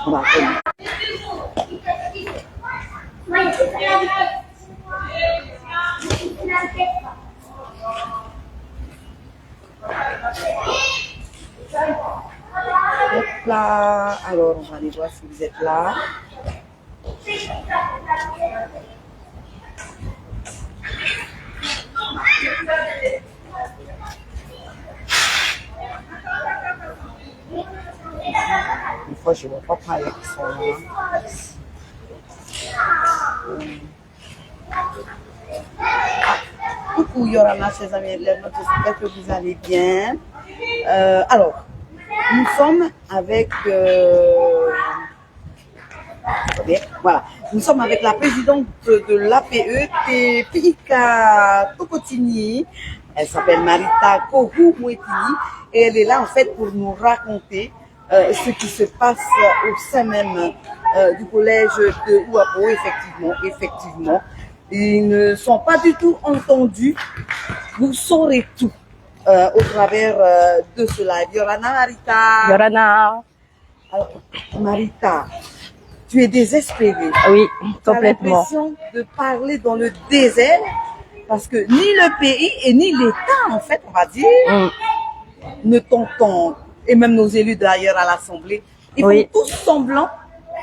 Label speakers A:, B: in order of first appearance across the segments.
A: On va attendre. Hop là. Alors, on va aller voir si vous êtes là. Une fois, je ne vois pas parler qui sont là. Coucou Yorana, chers amis internautes, j'espère que vous allez bien. Alors, nous sommes avec voilà, nous sommes avec la présidente de l'APE, Pika Tokotini. Elle s'appelle Marita Kohu Mouetini et elle est là en fait pour nous raconter ce qui se passe au sein même du collège de Ouapo. Effectivement, ils ne sont pas du tout entendus. Vous saurez tout au travers de ce live. Yorana, Marita.
B: Yorana.
A: Alors, Marita, tu es désespérée.
B: Oui, complètement.
A: Tu as l'impression de parler dans le désert parce que ni le pays et ni l'État, en fait, on va dire, ne t'entendent. Et même nos élus d'ailleurs à l'Assemblée, ils font tous semblant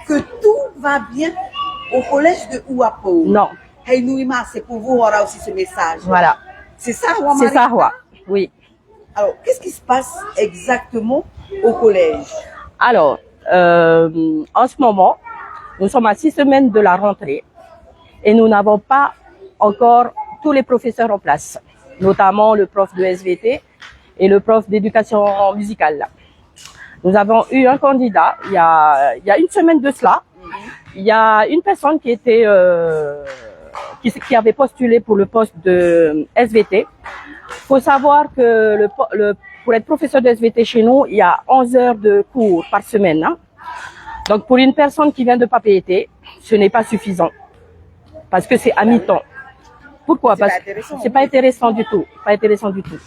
A: que tout va bien au collège de Ouapo.
B: Non.
A: Hey Nouima, c'est pour vous, on aura aussi ce message.
B: Voilà.
A: C'est ça,
B: c'est ça, Roi. Oui.
A: Alors, qu'est-ce qui se passe exactement au collège?
B: Alors, en ce moment, nous sommes à 6 semaines de la rentrée et nous n'avons pas encore tous les professeurs en place, notamment le prof de SVT et le prof d'éducation musicale. Nous avons eu un candidat il y a une semaine de cela. Il y a une personne qui était qui avait postulé pour le poste de SVT. Faut savoir que pour être professeur de SVT chez nous, il y a 11 heures de cours par semaine. Hein. Donc pour une personne qui vient de Papeete, ce n'est pas suffisant parce que c'est à mi-temps. Pourquoi? Parce que c'est pas intéressant du tout, pas intéressant du tout.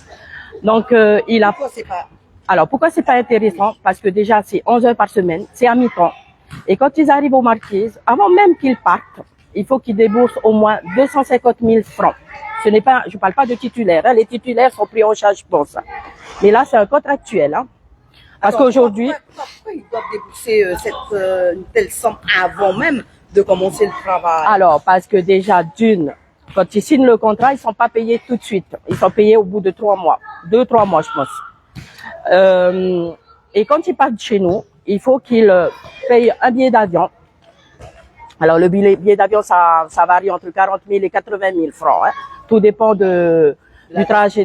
B: Donc Alors pourquoi c'est pas intéressant? Parce que déjà c'est 11 heures par semaine, c'est à mi-temps. Et quand ils arrivent aux Marquises, avant même qu'ils partent, il faut qu'ils déboursent au moins 250 000 francs. Ce n'est pas, je parle pas de titulaires, hein. Les titulaires sont pris en charge pour ça. Mais là c'est un contractuel, hein. Parce qu'aujourd'hui,
A: pourquoi ils doivent débourser une telle somme avant même de commencer le travail?
B: Alors parce que déjà quand ils signent le contrat, ils sont pas payés tout de suite. Ils sont payés au bout de 3 mois. 2-3 mois, je pense. Et quand ils partent chez nous, il faut qu'ils payent un billet d'avion. Alors, le billet d'avion, ça varie entre 40 000 et 80 000 francs. Hein. Tout dépend du trajet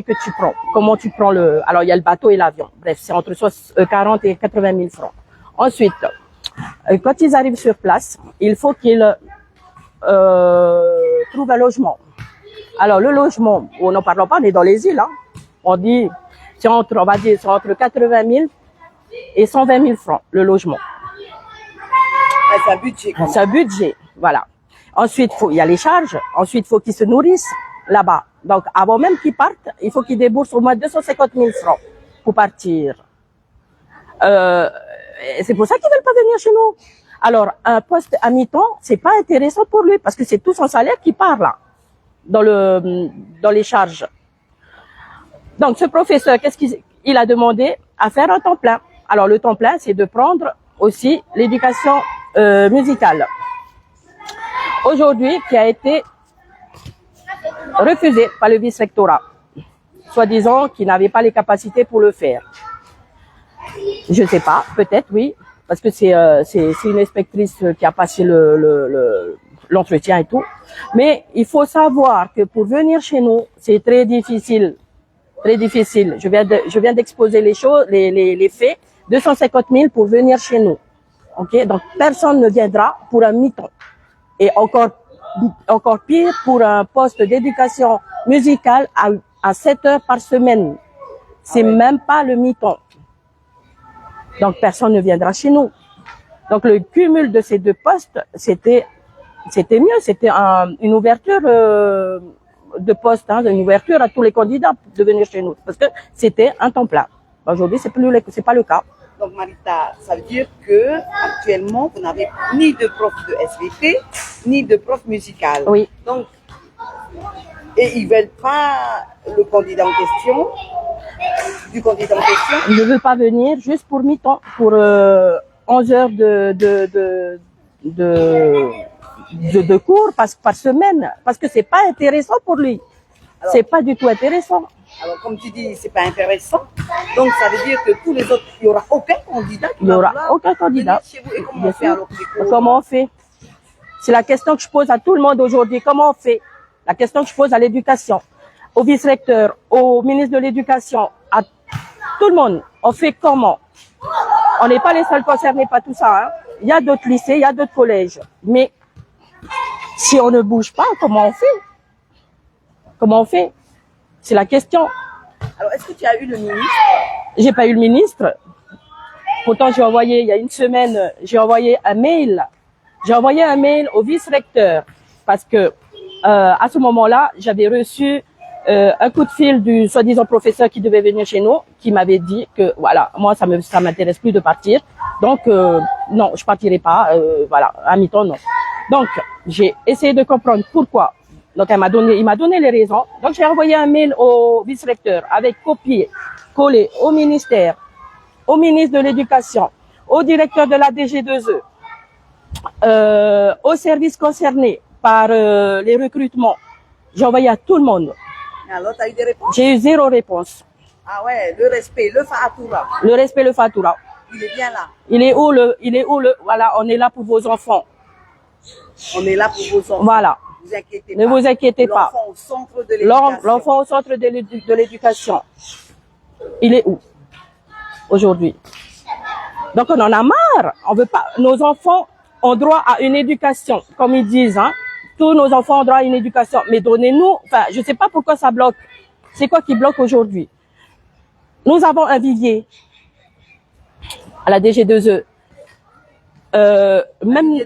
B: que tu prends. Comment tu prends alors il y a le bateau et l'avion. Bref, c'est entre 40 et 80 000 francs. Ensuite, quand ils arrivent sur place, il faut qu'ils trouvent un logement. Alors le logement, on n'en parle pas, on est dans les îles. Hein. On dit, on va dire, c'est entre 80 000 et 120 000 francs le logement.
A: C'est un budget.
B: C'est un budget, voilà. Ensuite, il y a les charges. Ensuite, il faut qu'ils se nourrissent là-bas. Donc, avant même qu'ils partent, il faut qu'ils déboursent au moins 250 000 francs pour partir. C'est pour ça qu'ils veulent pas venir chez nous. Alors, un poste à mi-temps, c'est pas intéressant pour lui parce que c'est tout son salaire qui part là, dans les charges. Donc, ce professeur, qu'est-ce qu'il a demandé? À faire un temps plein. Alors, le temps plein, c'est de prendre aussi l'éducation musicale. Aujourd'hui, qui a été refusé par le vice-rectorat, soi-disant qu'il n'avait pas les capacités pour le faire. Je ne sais pas, peut-être oui, parce que c'est une inspectrice qui a passé l'entretien et tout. Mais il faut savoir que pour venir chez nous, c'est très difficile. Très difficile. Je viens d'exposer les choses, les faits. 250 000 pour venir chez nous. Ok, donc personne ne viendra pour un mi-temps. Et encore pire pour un poste d'éducation musicale à 7 heures par semaine. C'est même pas le mi-temps. Donc personne ne viendra chez nous. Donc le cumul de ces deux postes, c'était mieux. C'était une ouverture de poste, hein, une ouverture à tous les candidats de venir chez nous, parce que c'était un temps plein. Aujourd'hui, c'est pas le cas.
A: Donc Marita, ça veut dire que actuellement vous n'avez ni de prof de SVT, ni de prof musical.
B: Oui.
A: Donc, et ils veulent pas le candidat en question, du candidat en question.
B: Il ne veut pas venir juste pour mi-temps, pour 11 heures de cours par semaine, parce que c'est pas intéressant pour lui. C'est pas du tout intéressant.
A: Alors, comme tu dis, c'est pas intéressant. Donc, ça veut dire que tous les autres, il n'y aura aucun candidat qui
B: Il n'y
A: va
B: aura
A: vouloir
B: aucun candidat.
A: venir chez vous. Et comment
B: Bien
A: on fait
B: sûr.
A: alors les cours?
B: Comment on fait? C'est la question que je pose à tout le monde aujourd'hui. Comment on fait? La question que je pose à l'éducation, au vice-recteur, au ministre de l'Éducation, à tout le monde. On fait comment? On n'est pas les seuls concernés par tout ça. Hein. Il y a d'autres lycées, il y a d'autres collèges. Mais si on ne bouge pas, comment on fait? Comment on fait? C'est la question.
A: Alors, est-ce que tu as eu le ministre?
B: J'ai pas eu le ministre. Pourtant, j'ai envoyé, il y a une semaine, j'ai envoyé un mail. J'ai envoyé un mail au vice-recteur parce que à ce moment-là, j'avais reçu un coup de fil du soi-disant professeur qui devait venir chez nous, qui m'avait dit que voilà, moi ça m'intéresse plus de partir. Donc non, je partirai pas. Voilà, à mi-temps non. Donc j'ai essayé de comprendre pourquoi. Donc il m'a donné les raisons. Donc j'ai envoyé un mail au vice-recteur avec copié, collé au ministère, au ministre de l'Éducation, au directeur de la DG2E, aux services concernés par les recrutements. J'ai envoyé à tout le monde.
A: Alors, tu as eu des réponses?
B: J'ai eu 0 réponse.
A: Ah ouais, le respect, le Fatoura.
B: Le respect, le Fatoura.
A: Il est bien là.
B: Il est où voilà, on est là pour vos enfants.
A: On est là pour vos enfants.
B: Voilà.
A: Vous inquiétez
B: Ne
A: pas.
B: vous inquiétez pas.
A: L'enfant au centre de l'éducation.
B: L'enfant au centre de l'éducation. Il est où aujourd'hui? Donc on en a marre. On veut pas. Nos enfants ont droit à une éducation, comme ils disent. Hein. Tous nos enfants ont droit à une éducation. Mais donnez-nous. Enfin, je sais pas pourquoi ça bloque. C'est quoi qui bloque aujourd'hui? Nous avons un vivier à la DG2E. Même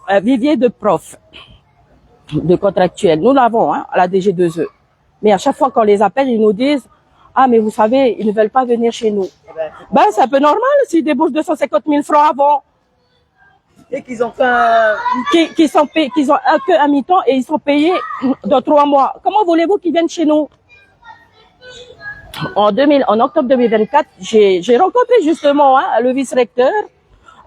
B: un vivier de profs, de contractuels. Nous l'avons hein, à la DG2E. Mais à chaque fois qu'on les appelle, ils nous disent « Ah, mais vous savez, ils ne veulent pas venir chez nous. » Ben, c'est un peu normal s'ils déboursent 250 000 francs avant.
A: Et qu'ils ont fait
B: qu'ils ont que un mi-temps et ils sont payés dans 3 mois. Comment voulez-vous qu'ils viennent chez nous? En octobre 2024, j'ai rencontré justement hein, le vice-recteur,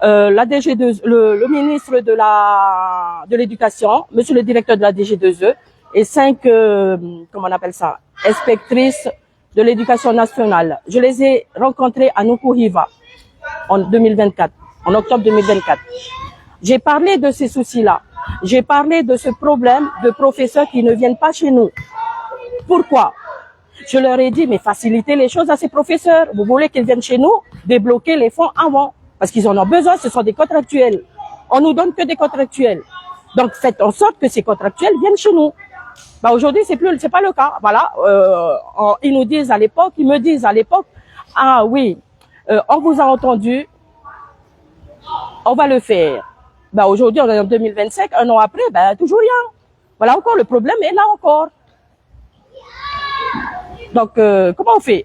B: la DG2, le ministre de l'Éducation, monsieur le directeur de la DG2E et 5, comment on appelle ça, inspectrices de l'Éducation nationale. Je les ai rencontrés à Nukuhiva en 2024, en octobre 2024. J'ai parlé de ces soucis-là. J'ai parlé de ce problème de professeurs qui ne viennent pas chez nous. Pourquoi? Je leur ai dit, mais facilitez les choses à ces professeurs. Vous voulez qu'ils viennent chez nous, débloquer les fonds avant. Parce qu'ils en ont besoin, ce sont des contractuels. On nous donne que des contractuels. Donc faites en sorte que ces contractuels viennent chez nous. Bah aujourd'hui, c'est pas le cas. Voilà. Ils nous disent à l'époque, ils me disent à l'époque, ah oui, on vous a entendu, on va le faire. Bah aujourd'hui, on est en 2025, un an après, ben toujours rien. Voilà encore, le problème est là encore. Donc, comment on fait?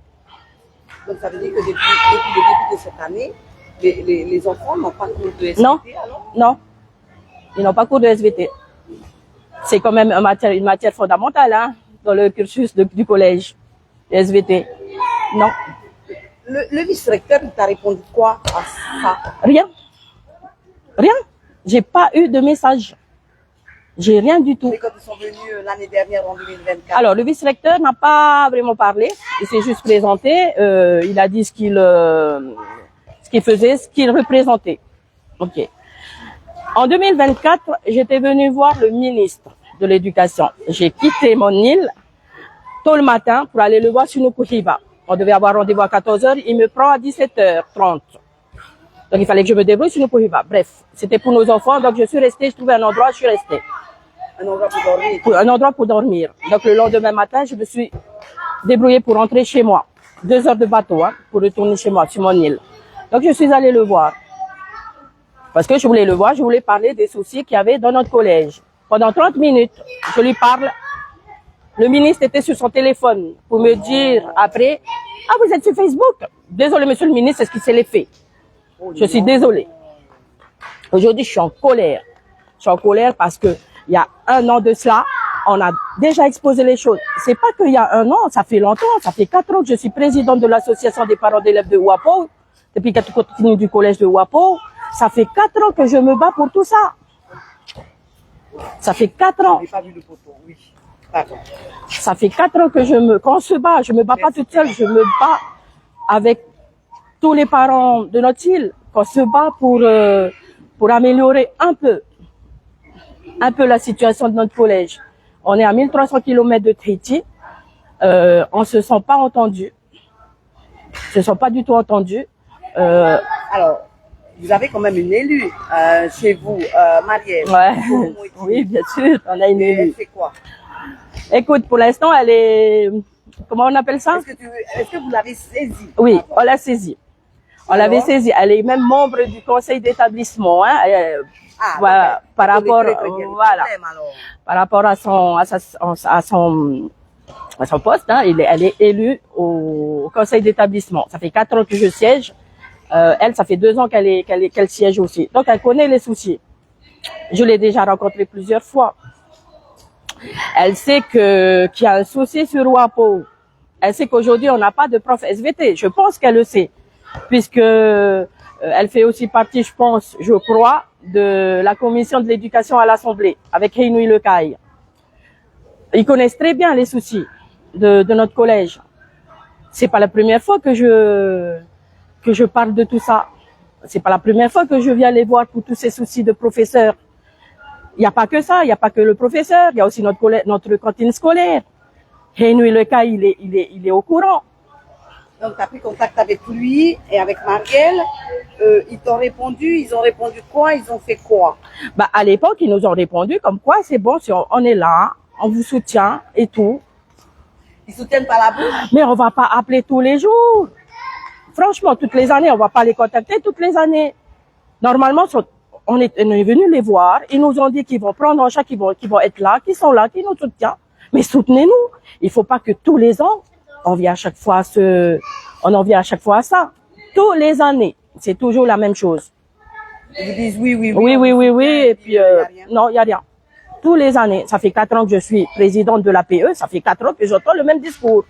A: Donc, ça veut dire que depuis le début de cette année, les enfants n'ont pas cours de SVT
B: Non,
A: alors?
B: non, ils n'ont pas cours de SVT. C'est quand même une matière fondamentale hein, dans le cursus du collège, le SVT. Non.
A: Le vice-recteur, il t'a répondu quoi à ça?
B: Rien. Rien. J'ai pas eu de message. J'ai rien du tout.
A: Mais quand ils sont venus l'année dernière, en 2024.
B: Alors, le vice-recteur n'a pas vraiment parlé. Il s'est juste présenté. Il a dit ce qu'il faisait, ce qu'il représentait. Ok. En 2024, j'étais venue voir le ministre de l'Éducation. J'ai quitté mon île tôt le matin pour aller le voir sur Nukuhiva. On devait avoir rendez-vous à 14h. Il me prend à 17h30. Donc, il fallait que je me débrouille sur Nukuhiva. Bref, c'était pour nos enfants. Donc, je suis restée. Je trouvais un endroit, je suis restée.
A: Un endroit pour dormir.
B: Un endroit pour dormir. Donc, le lendemain matin, je me suis débrouillée pour rentrer chez moi. 2 heures de bateau, hein, pour retourner chez moi, sur mon île. Donc, je suis allée le voir. Parce que je voulais le voir, je voulais parler des soucis qu'il y avait dans notre collège. Pendant 30 minutes, je lui parle. Le ministre était sur son téléphone pour me dire après, ah, vous êtes sur Facebook? Désolé, monsieur le ministre, c'est ce qu'il s'est fait. Je suis désolée. Aujourd'hui, je suis en colère. Je suis en colère parce que il y a un an de cela, on a déjà exposé les choses. C'est pas qu'il y a un an, ça fait longtemps, ça fait 4 ans que je suis présidente de l'association des parents d'élèves de Ouapo, depuis qu'elle continue du collège de Ouapo. Ça fait 4 ans que je me bats pour tout ça. Ça fait 4 ans.
A: J'ai pas vu le photo, oui. Pardon.
B: Ça fait 4 ans que quand on se bat, je me bats pas toute seule, je me bats avec tous les parents de notre île, qu'on se bat pour améliorer un peu la situation de notre collège. On est à 1300 km de Tahiti, on se sent pas entendu, se sent pas du tout entendu.
A: Alors, vous avez quand même une élue chez vous, Marielle.
B: Ouais, oui, bien sûr, on a une
A: Et elle
B: élue.
A: fait quoi?
B: Écoute, pour l'instant, elle est, comment on appelle ça?
A: Est-ce que vous l'avez saisie?
B: Oui, on l'a saisie. On
A: Alors?
B: l'avait saisie. Elle est même membre du conseil d'établissement, hein. Voilà, par rapport, voilà, par rapport à son poste, hein, elle est élue au conseil d'établissement. Ça fait 4 ans que je siège. Elle, ça fait 2 ans qu'elle siège aussi. Donc, elle connaît les soucis. Je l'ai déjà rencontrée plusieurs fois. Elle sait qu'il y a un souci sur Ouapo. Elle sait qu'aujourd'hui, on n'a pas de prof SVT. Je pense qu'elle le sait. Puisque elle fait aussi partie, je crois, de la commission de l'éducation à l'Assemblée, avec Heinui Lecaille. Ils connaissent très bien les soucis de notre collège. C'est pas la première fois que je parle de tout ça. C'est pas la première fois que je viens les voir pour tous ces soucis de professeurs. Il n'y a pas que ça, il n'y a pas que le professeur, il y a aussi notre cantine scolaire. Heinui Lecaille, il est au courant.
A: Donc, tu as pris contact avec lui et avec Marielle. Ils t'ont répondu, ils ont répondu quoi? Ils ont fait quoi?
B: Bah, à l'époque, ils nous ont répondu comme quoi c'est bon, si on est là, on vous soutient et tout.
A: Ils soutiennent par la bouche?
B: Mais on va pas appeler tous les jours. Franchement, toutes les années, on va pas les contacter toutes les années. Normalement, on est venu les voir. Ils nous ont dit qu'ils vont prendre en charge, qu'ils vont être là, qu'ils sont là, qu'ils nous soutiennent. Mais soutenez-nous. Il faut pas que tous les ans, on en vient à chaque fois à ça. Tous les années, c'est toujours la même chose.
A: Ils vous disent oui.
B: Oui. Et puis, non, il y a rien. Tous les années, ça fait 4 ans que je suis présidente de l'APE, ça fait 4 ans que j'entends le même discours.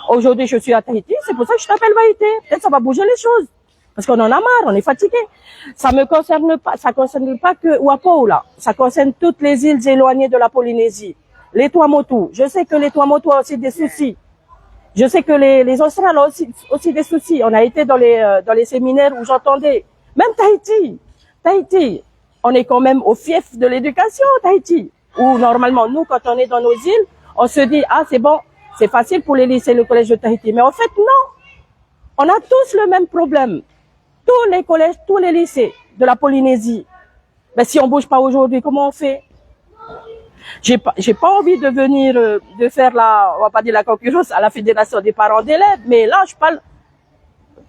B: Aujourd'hui, je suis à Tahiti, c'est pour ça que je t'appelle Vaïté. Peut-être ça va bouger les choses. Parce qu'on en a marre, on est fatigué. Ça concerne pas que Ouapo, là. Ça concerne toutes les îles éloignées de la Polynésie. Les Tuamotu. Je sais que les Tuamotu ont aussi des soucis. Je sais que les Australes ont aussi des soucis. On a été dans les séminaires où j'entendais. Même Tahiti. On est quand même au fief de l'éducation, Tahiti. Où normalement, nous, quand on est dans nos îles, on se dit, ah, c'est bon, c'est facile pour les lycées, le collège de Tahiti. Mais en fait, non. On a tous le même problème. Tous les collèges, tous les lycées de la Polynésie. Mais si on bouge pas aujourd'hui, comment on fait? J'ai pas envie de venir, de faire on va pas dire la concurrence à la fédération des parents d'élèves, mais là, je parle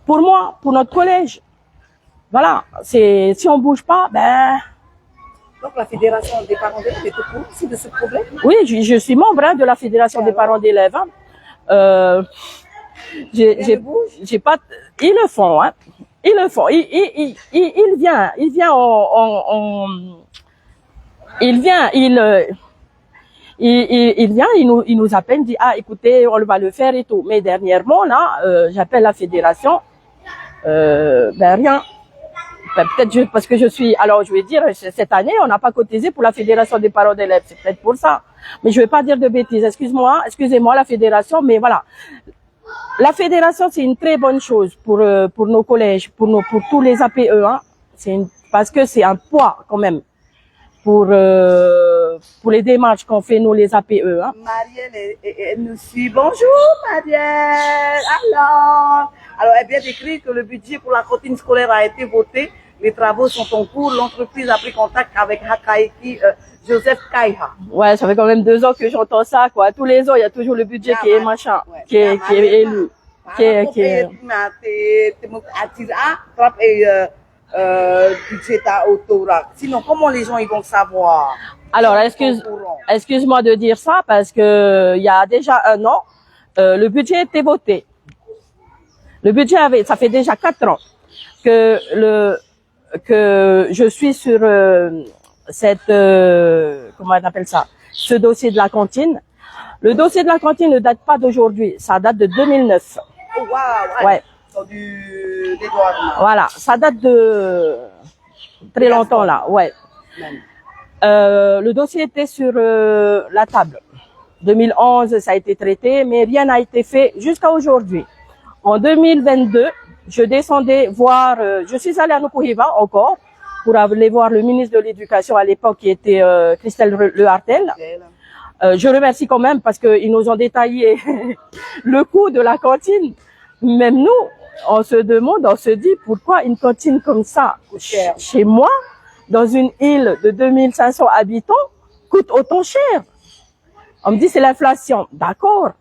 B: pour moi, pour notre collège. Voilà. Si on bouge pas,
A: Donc, la fédération des parents d'élèves est au courant aussi de ce problème?
B: Oui, je suis membre de la fédération des parents d'élèves. J'ai pas, ils le font, hein. Ils le font. Il vient, il nous appelle, dit, ah, écoutez, on va le faire et tout. Mais dernièrement, là, j'appelle la fédération, rien. Peut-être parce que alors je vais dire, cette année, on n'a pas cotisé pour la fédération des parents d'élèves. C'est peut-être pour ça. Mais je vais pas dire de bêtises. Excusez-moi, la fédération, mais voilà. La fédération, c'est une très bonne chose pour nos collèges, pour tous les APE, hein. Parce que c'est un poids, quand même, pour les démarches qu'on fait, nous, les APE, hein.
A: Marielle, elle nous suit. Bonjour, Marielle. Alors, elle vient d'écrire que le budget pour la cantine scolaire a été voté. Les travaux sont en cours. L'entreprise a pris contact avec Hakaiki, Joseph Kaiha.
B: Ouais, ça fait quand même 2 ans que j'entends ça, quoi. Tous les ans, il y a toujours le budget qui est machin, qui est élu.
A: Sinon, comment les gens ils vont savoir?
B: Alors, excuse-moi de dire ça parce que il y a déjà 1 an, le budget était voté. Le budget ça fait déjà 4 ans. que je suis sur cette comment on appelle ça, ce dossier de la cantine. Le dossier de la cantine ne date pas d'aujourd'hui, ça date de 2009.
A: Oh, waouh!
B: Ouais.
A: Du dédouanement.
B: Voilà, ça date de très longtemps là, ouais.
A: Même.
B: Le dossier était sur la table. 2011, ça a été traité, mais rien n'a été fait jusqu'à aujourd'hui. En 2022, je descendais voir, je suis allée à Nukuhiva encore, pour aller voir le ministre de l'Éducation à l'époque qui était Christelle Lehartel. Je remercie quand même parce qu'ils nous ont détaillé le coût de la cantine. Même nous, on se demande, on se dit pourquoi une cantine comme ça, chez moi, dans une île de 2500 habitants, coûte autant cher. On me dit c'est l'inflation. D'accord.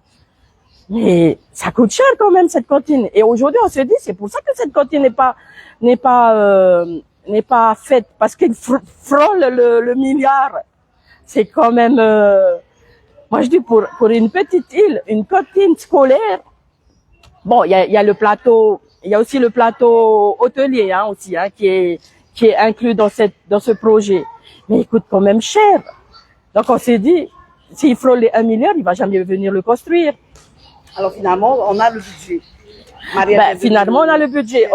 B: Mais ça coûte cher quand même cette cantine. Et aujourd'hui, on se dit c'est pour ça que cette cantine n'est pas faite parce qu'il frôle le milliard. C'est quand même moi je dis pour une petite île, une cantine scolaire. Bon, il y a le plateau, il y a aussi le plateau hôtelier aussi qui est inclus dans ce projet. Mais il coûte quand même cher. Donc on s'est dit s'il frôle les 1 milliard, il va jamais venir le construire.
A: Alors finalement, on a le budget.
B: Finalement, on a le budget.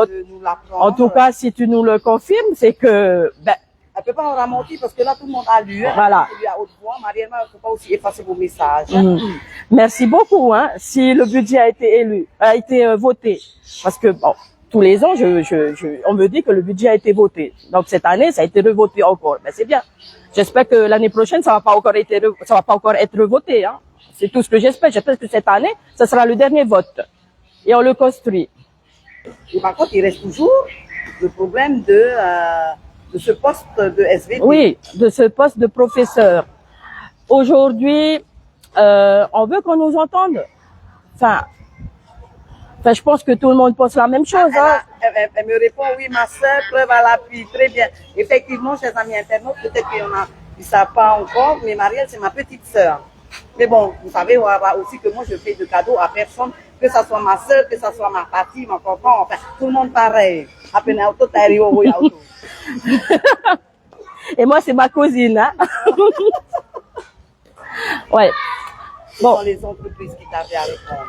B: En tout cas, si tu nous le confirmes, c'est que
A: elle peut pas en ramonter parce que là, tout le monde a lu.
B: Voilà.
A: Lui à haute voix. Marielle, il ne faut pas aussi effacer vos messages.
B: Merci beaucoup. Si le budget a été voté, parce que bon, tous les ans, on me dit que le budget a été voté. Donc cette année, ça a été revoté encore. Mais c'est bien. J'espère que l'année prochaine, ça va pas encore être voté. C'est tout ce que j'espère. J'espère que cette année, ça sera le dernier vote. Et on le construit.
A: Et par contre, il reste toujours le problème de ce poste de SVT.
B: Oui, de ce poste de professeur. Aujourd'hui, on veut qu'on nous entende. Enfin, je pense que tout le monde pense la même chose.
A: Elle me répond, oui, ma sœur, preuve à l'appui. Très bien. Effectivement, chers amis internautes, peut-être qu'ils ne savent pas encore, mais Marielle, c'est ma petite sœur. Mais bon, vous savez aussi que moi, je fais de cadeaux à personne, que ça soit ma sœur, que ça soit ma partie, mon copain, enfin, tout le monde pareil.
B: Et moi, c'est ma cousine. Ouais.
A: Bon. Les entreprises qui t'avaient à répondre.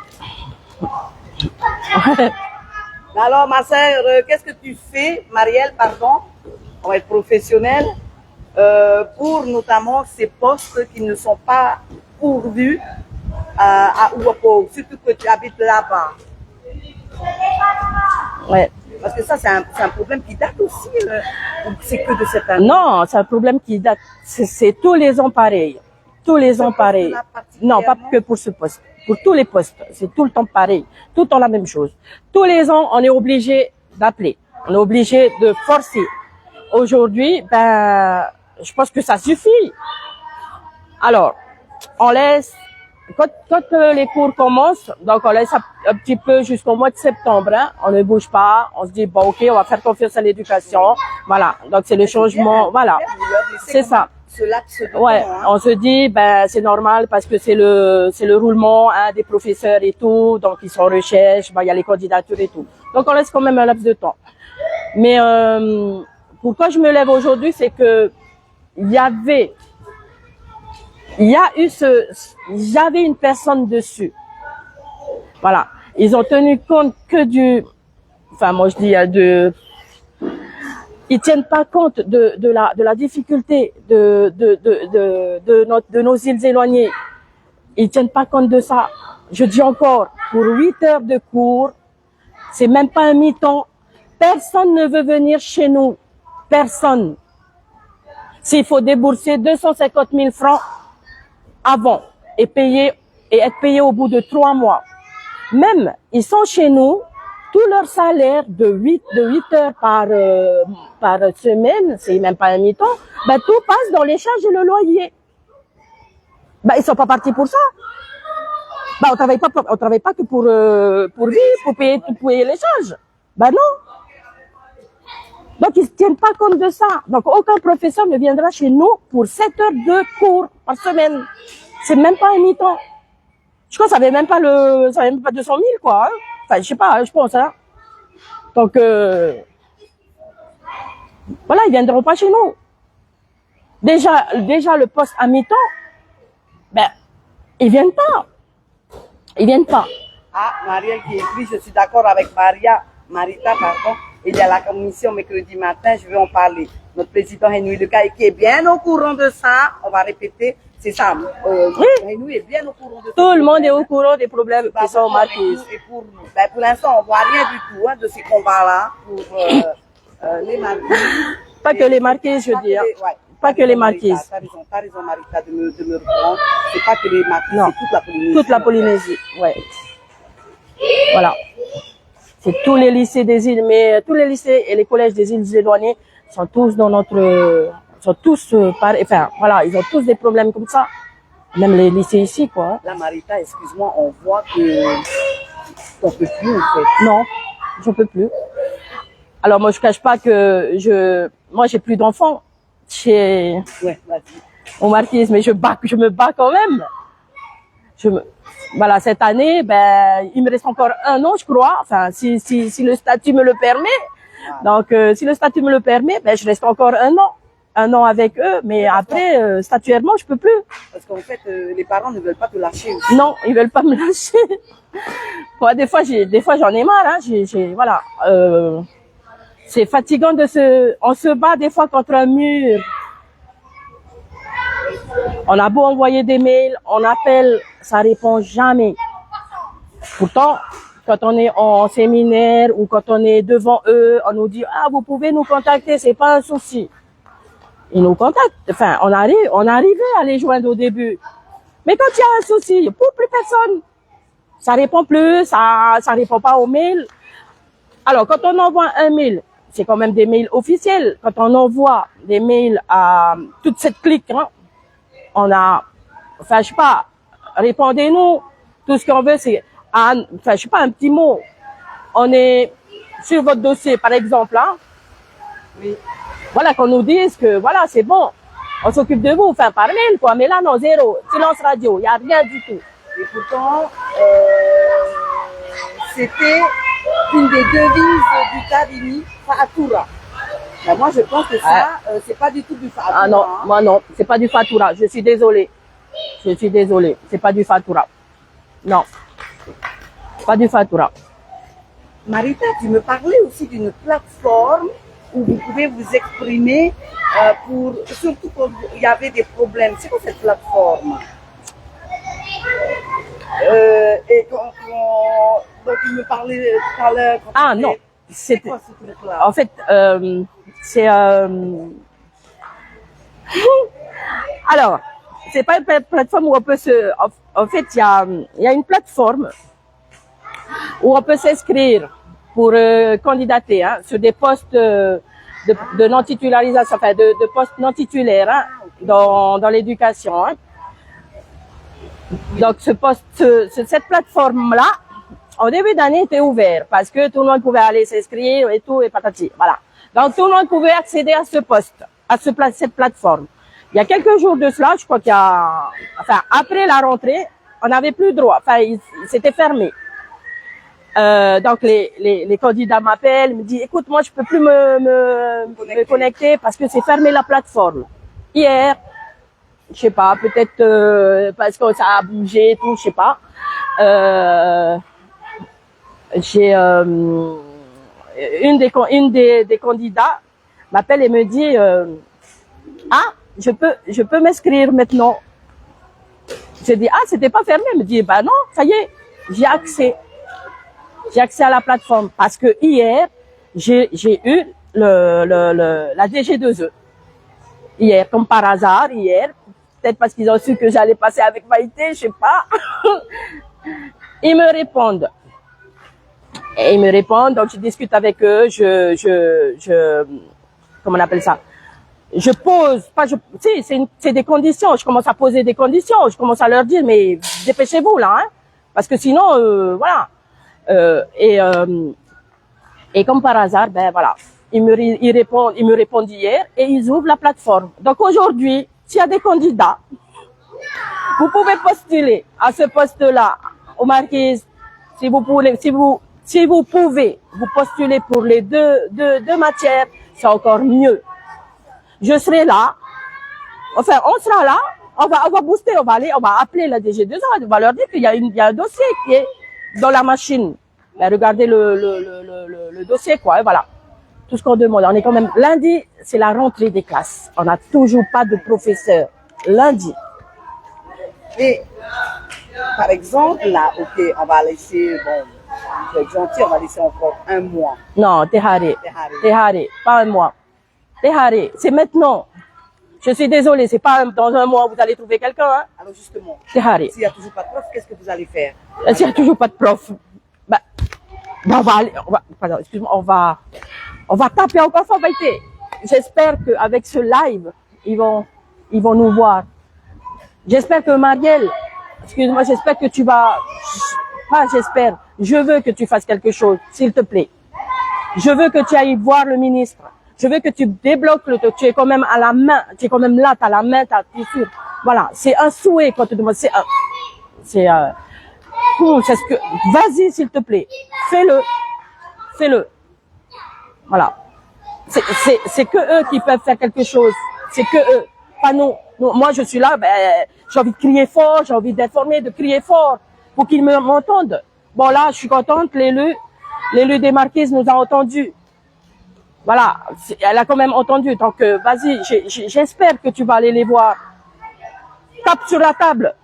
A: Alors, ma sœur, qu'est-ce que tu fais, Marielle, pardon, on va être professionnelle, pour notamment ces postes qui ne sont pas pourvus à Ouapo, surtout que tu habites là-bas.
B: Ouais.
A: Parce que ça, c'est un problème qui date aussi, c'est que de cette année.
B: Non, c'est un problème qui date, c'est tous les ans pareil. Tous les ans pareil. Non, pas que pour ce poste. Pour tous les postes, c'est tout le temps pareil. Tout le temps la même chose. Tous les ans, on est obligé d'appeler. On est obligé de forcer. Aujourd'hui, je pense que ça suffit. Alors, on laisse, quand les cours commencent, donc on laisse un petit peu jusqu'au mois de septembre, on ne bouge pas, on se dit, bon, ok, on va faire confiance à l'éducation. Voilà. Donc c'est le changement, voilà. C'est ça. Ouais, on se dit, c'est normal parce que c'est le roulement, des professeurs et tout, donc ils sont en recherche, il y a les candidatures et tout. Donc on laisse quand même un laps de temps. Mais, pourquoi je me lève aujourd'hui, c'est que j'avais une personne dessus. Voilà. Ils ont tenu compte que moi je dis ils tiennent pas compte de la difficulté de nos îles éloignées. Ils tiennent pas compte de ça. Je dis encore, pour 8 heures de cours, c'est même pas un mi-temps. Personne ne veut venir chez nous. Personne. S'il faut débourser 250 000 francs avant et être payé au bout de 3 mois. Même, ils sont chez nous, tout leur salaire de 8 heures par semaine, c'est même pas un mi-temps, tout passe dans les charges et le loyer. Ils sont pas partis pour ça. On travaille pas que pour vivre, pour payer les charges. Non. Donc, ils ne tiennent pas compte de ça. Donc, aucun professeur ne viendra chez nous pour 7 heures de cours par semaine. C'est même pas un mi-temps. Je crois que ça avait même pas 200 000, quoi. Enfin, je sais pas, je pense, Donc, voilà, ils viendront pas chez nous. Déjà le poste à mi-temps, ben, ils viennent pas. Ils viennent pas.
A: Ah, Marielle qui écrit, je suis d'accord avec Marita, pardon. Il y a la commission mercredi matin, je vais en parler. Notre président Henry Lecaille qui est bien au courant de ça, on va répéter, c'est ça.
B: Oui.
A: Henry est bien au courant de ça.
B: Tout le monde est au courant des problèmes qui sont marqués.
A: Et pour nous. Ben, pour l'instant, on voit rien du tout de ces combats-là pour les marquises.
B: Pas que les marquises, je veux dire.
A: Ouais.
B: Pas que les marquises.
A: T'as raison, Marita, de me reprendre. C'est pas que les marquises,
B: Non.
A: c'est toute la Polynésie.
B: Toute la Polynésie, ouais. Voilà. C'est tous les lycées des îles, mais tous les lycées et les collèges des îles éloignées sont tous dans notre, sont tous enfin, voilà, ils ont tous des problèmes comme ça. Même les lycées ici, quoi.
A: Là, Marita, excuse-moi, on voit que on peut plus, en fait.
B: Non, j'en peux plus. Alors, moi, je cache pas que moi, j'ai plus d'enfants chez,
A: Ouais, vas-y.
B: aux marquises, mais je me bats quand même. Voilà, cette année, ben, il me reste encore 1 an, je crois. Enfin, si le statut me le permet. Donc, si le statut me le permet, ben, je reste encore 1 an avec eux. Mais après, statuairement, je peux plus.
A: Parce qu'en fait, les parents ne veulent pas te lâcher aussi.
B: Non, ils veulent pas me lâcher. Moi, des fois, j'en ai marre, hein. Voilà. C'est fatigant on se bat des fois contre un mur. On a beau envoyer des mails, on appelle, ça répond jamais. Pourtant, quand on est en séminaire ou quand on est devant eux, on nous dit « Ah, vous pouvez nous contacter, c'est pas un souci. » Ils nous contactent. Enfin, on arrivait à les joindre au début. Mais quand il y a un souci, il n'y a plus personne. Ça répond plus, ça répond pas aux mails. Alors, quand on envoie un mail, c'est quand même des mails officiels. Quand on envoie des mails à toute cette clique, hein, enfin, je sais pas, répondez-nous. Tout ce qu'on veut, c'est, enfin, je sais pas, un petit mot. On est sur votre dossier, par exemple, hein.
A: Oui.
B: Voilà, qu'on nous dise que, voilà, c'est bon. On s'occupe de vous, enfin, par mail, quoi. Mais là, non, zéro. Silence radio. Il n'y a rien du tout.
A: Et pourtant, c'était une des devises du Tabini, Fa'atura. Ben moi, je pense que ça, c'est pas du tout du Fa'atura.
B: Ah non,
A: hein.
B: moi non, c'est pas du Fatoura. Je suis désolée. C'est pas du Fatoura. Non. Pas du Fatoura.
A: Marita, tu me parlais aussi d'une plateforme où vous pouvez vous exprimer surtout quand il y avait des problèmes. C'est quoi cette plateforme? Et donc il me parlait tout à l'heure.
B: Ah non,
A: c'est quoi ce truc-là?
B: En fait, c'est alors, c'est pas une plateforme où on peut en fait, il y a une plateforme où on peut s'inscrire pour candidater, hein, sur des postes de non-titularisation, enfin de postes non titulaires, hein, dans l'éducation, hein. Donc cette plateforme-là, au début d'année, était ouverte parce que tout le monde pouvait aller s'inscrire et tout, et patati, voilà. Donc tout le monde pouvait accéder à ce poste, cette plateforme. Il y a quelques jours de cela, je crois enfin, après la rentrée, on n'avait plus droit, enfin, c'était fermé. Donc les candidats m'appellent, me disent, écoute, moi je peux plus me connecter parce que c'est fermé la plateforme. Hier, je sais pas, peut-être parce que ça a bougé et tout, je sais pas. J'ai une des candidats m'appelle et me dit ah, je peux m'inscrire maintenant. Je dis ah, c'était pas fermé. Elle me dit bah non, ça y est, j'ai accès à la plateforme parce que hier j'ai eu la DG2E hier, comme par hasard hier, peut-être parce qu'ils ont su que j'allais passer avec Maïté, je sais pas. Ils me répondent. Et ils me répondent, donc je discute avec eux, comment on appelle ça? Je pose, c'est des conditions, je commence à poser des conditions, je commence à leur dire, mais dépêchez-vous là, hein, parce que sinon, voilà. Et comme par hasard, ben voilà, ils me répondent hier et ils ouvrent la plateforme. Donc aujourd'hui, s'il y a des candidats, vous pouvez postuler à ce poste-là, aux marquises, si vous Si vous pouvez vous postuler pour les deux matières, c'est encore mieux. Je serai là. Enfin, on sera là. On va booster, on va appeler la DG2A, on va leur dire qu'il y a un dossier qui est dans la machine. Ben, regardez le dossier, quoi, et voilà. Tout ce qu'on demande. On est quand même, lundi, c'est la rentrée des classes. On n'a toujours pas de professeur. Lundi.
A: Et, par exemple, là, ok, on va laisser, bon, je vais être gentil, on va laisser encore un mois.
B: Non, Tehare. Pas un mois. Tehare, c'est maintenant. Je suis désolée, c'est pas dans un mois vous allez trouver quelqu'un, hein.
A: Alors justement,
B: Tehare.
A: s'il n'y a toujours pas de prof, qu'est-ce que vous allez faire?
B: S'il n'y a toujours pas de prof, bah, on va aller, pardon, excuse-moi, on va taper encore fort, Vaïté. J'espère qu'avec ce live, ils vont nous voir. J'espère que Marielle, excuse-moi, j'espère que tu vas, pas j'espère, je veux que tu fasses quelque chose, s'il te plaît. Je veux que tu ailles voir le ministre. Je veux que tu débloques le truc. Tu es quand même à la main, tu es quand même là, t'as la main, t'es sûr. Voilà, c'est un souhait quand tu demandes, c'est ce que, vas-y s'il te plaît, fais-le. Voilà. C'est que eux qui peuvent faire quelque chose. C'est que eux, pas nous. Moi, je suis là, ben, j'ai envie de crier fort, j'ai envie d'informer, de crier fort pour qu'ils m'entendent. Bon, là, je suis contente, l'élu des Marquises nous a entendus. Voilà, elle a quand même entendu. Donc, vas-y, j'espère que tu vas aller les voir. Tape sur la table.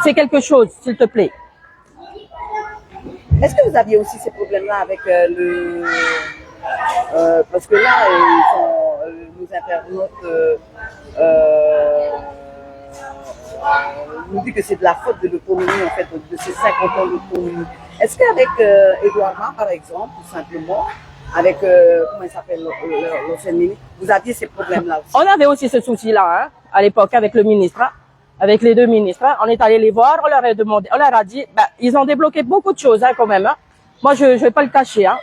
B: C'est quelque chose, s'il te plaît.
A: Est-ce que vous aviez aussi ces problèmes-là avec parce que là, nos internautes nous disent que c'est de la faute de l'autonomie, en fait, de ces 50 ans d'autonomie. Est-ce qu'avec Edouard Mar, par exemple, tout simplement, avec, comment il s'appelle, l'ancien ministre, vous aviez ces problèmes-là aussi?
B: On avait aussi ce souci-là, hein, à l'époque, avec le ministre, hein, avec les deux ministres. Hein. On est allé les voir, on leur a demandé, on leur a dit, ben, ils ont débloqué beaucoup de choses, hein, quand même. Hein. Moi, je vais pas le cacher, hein.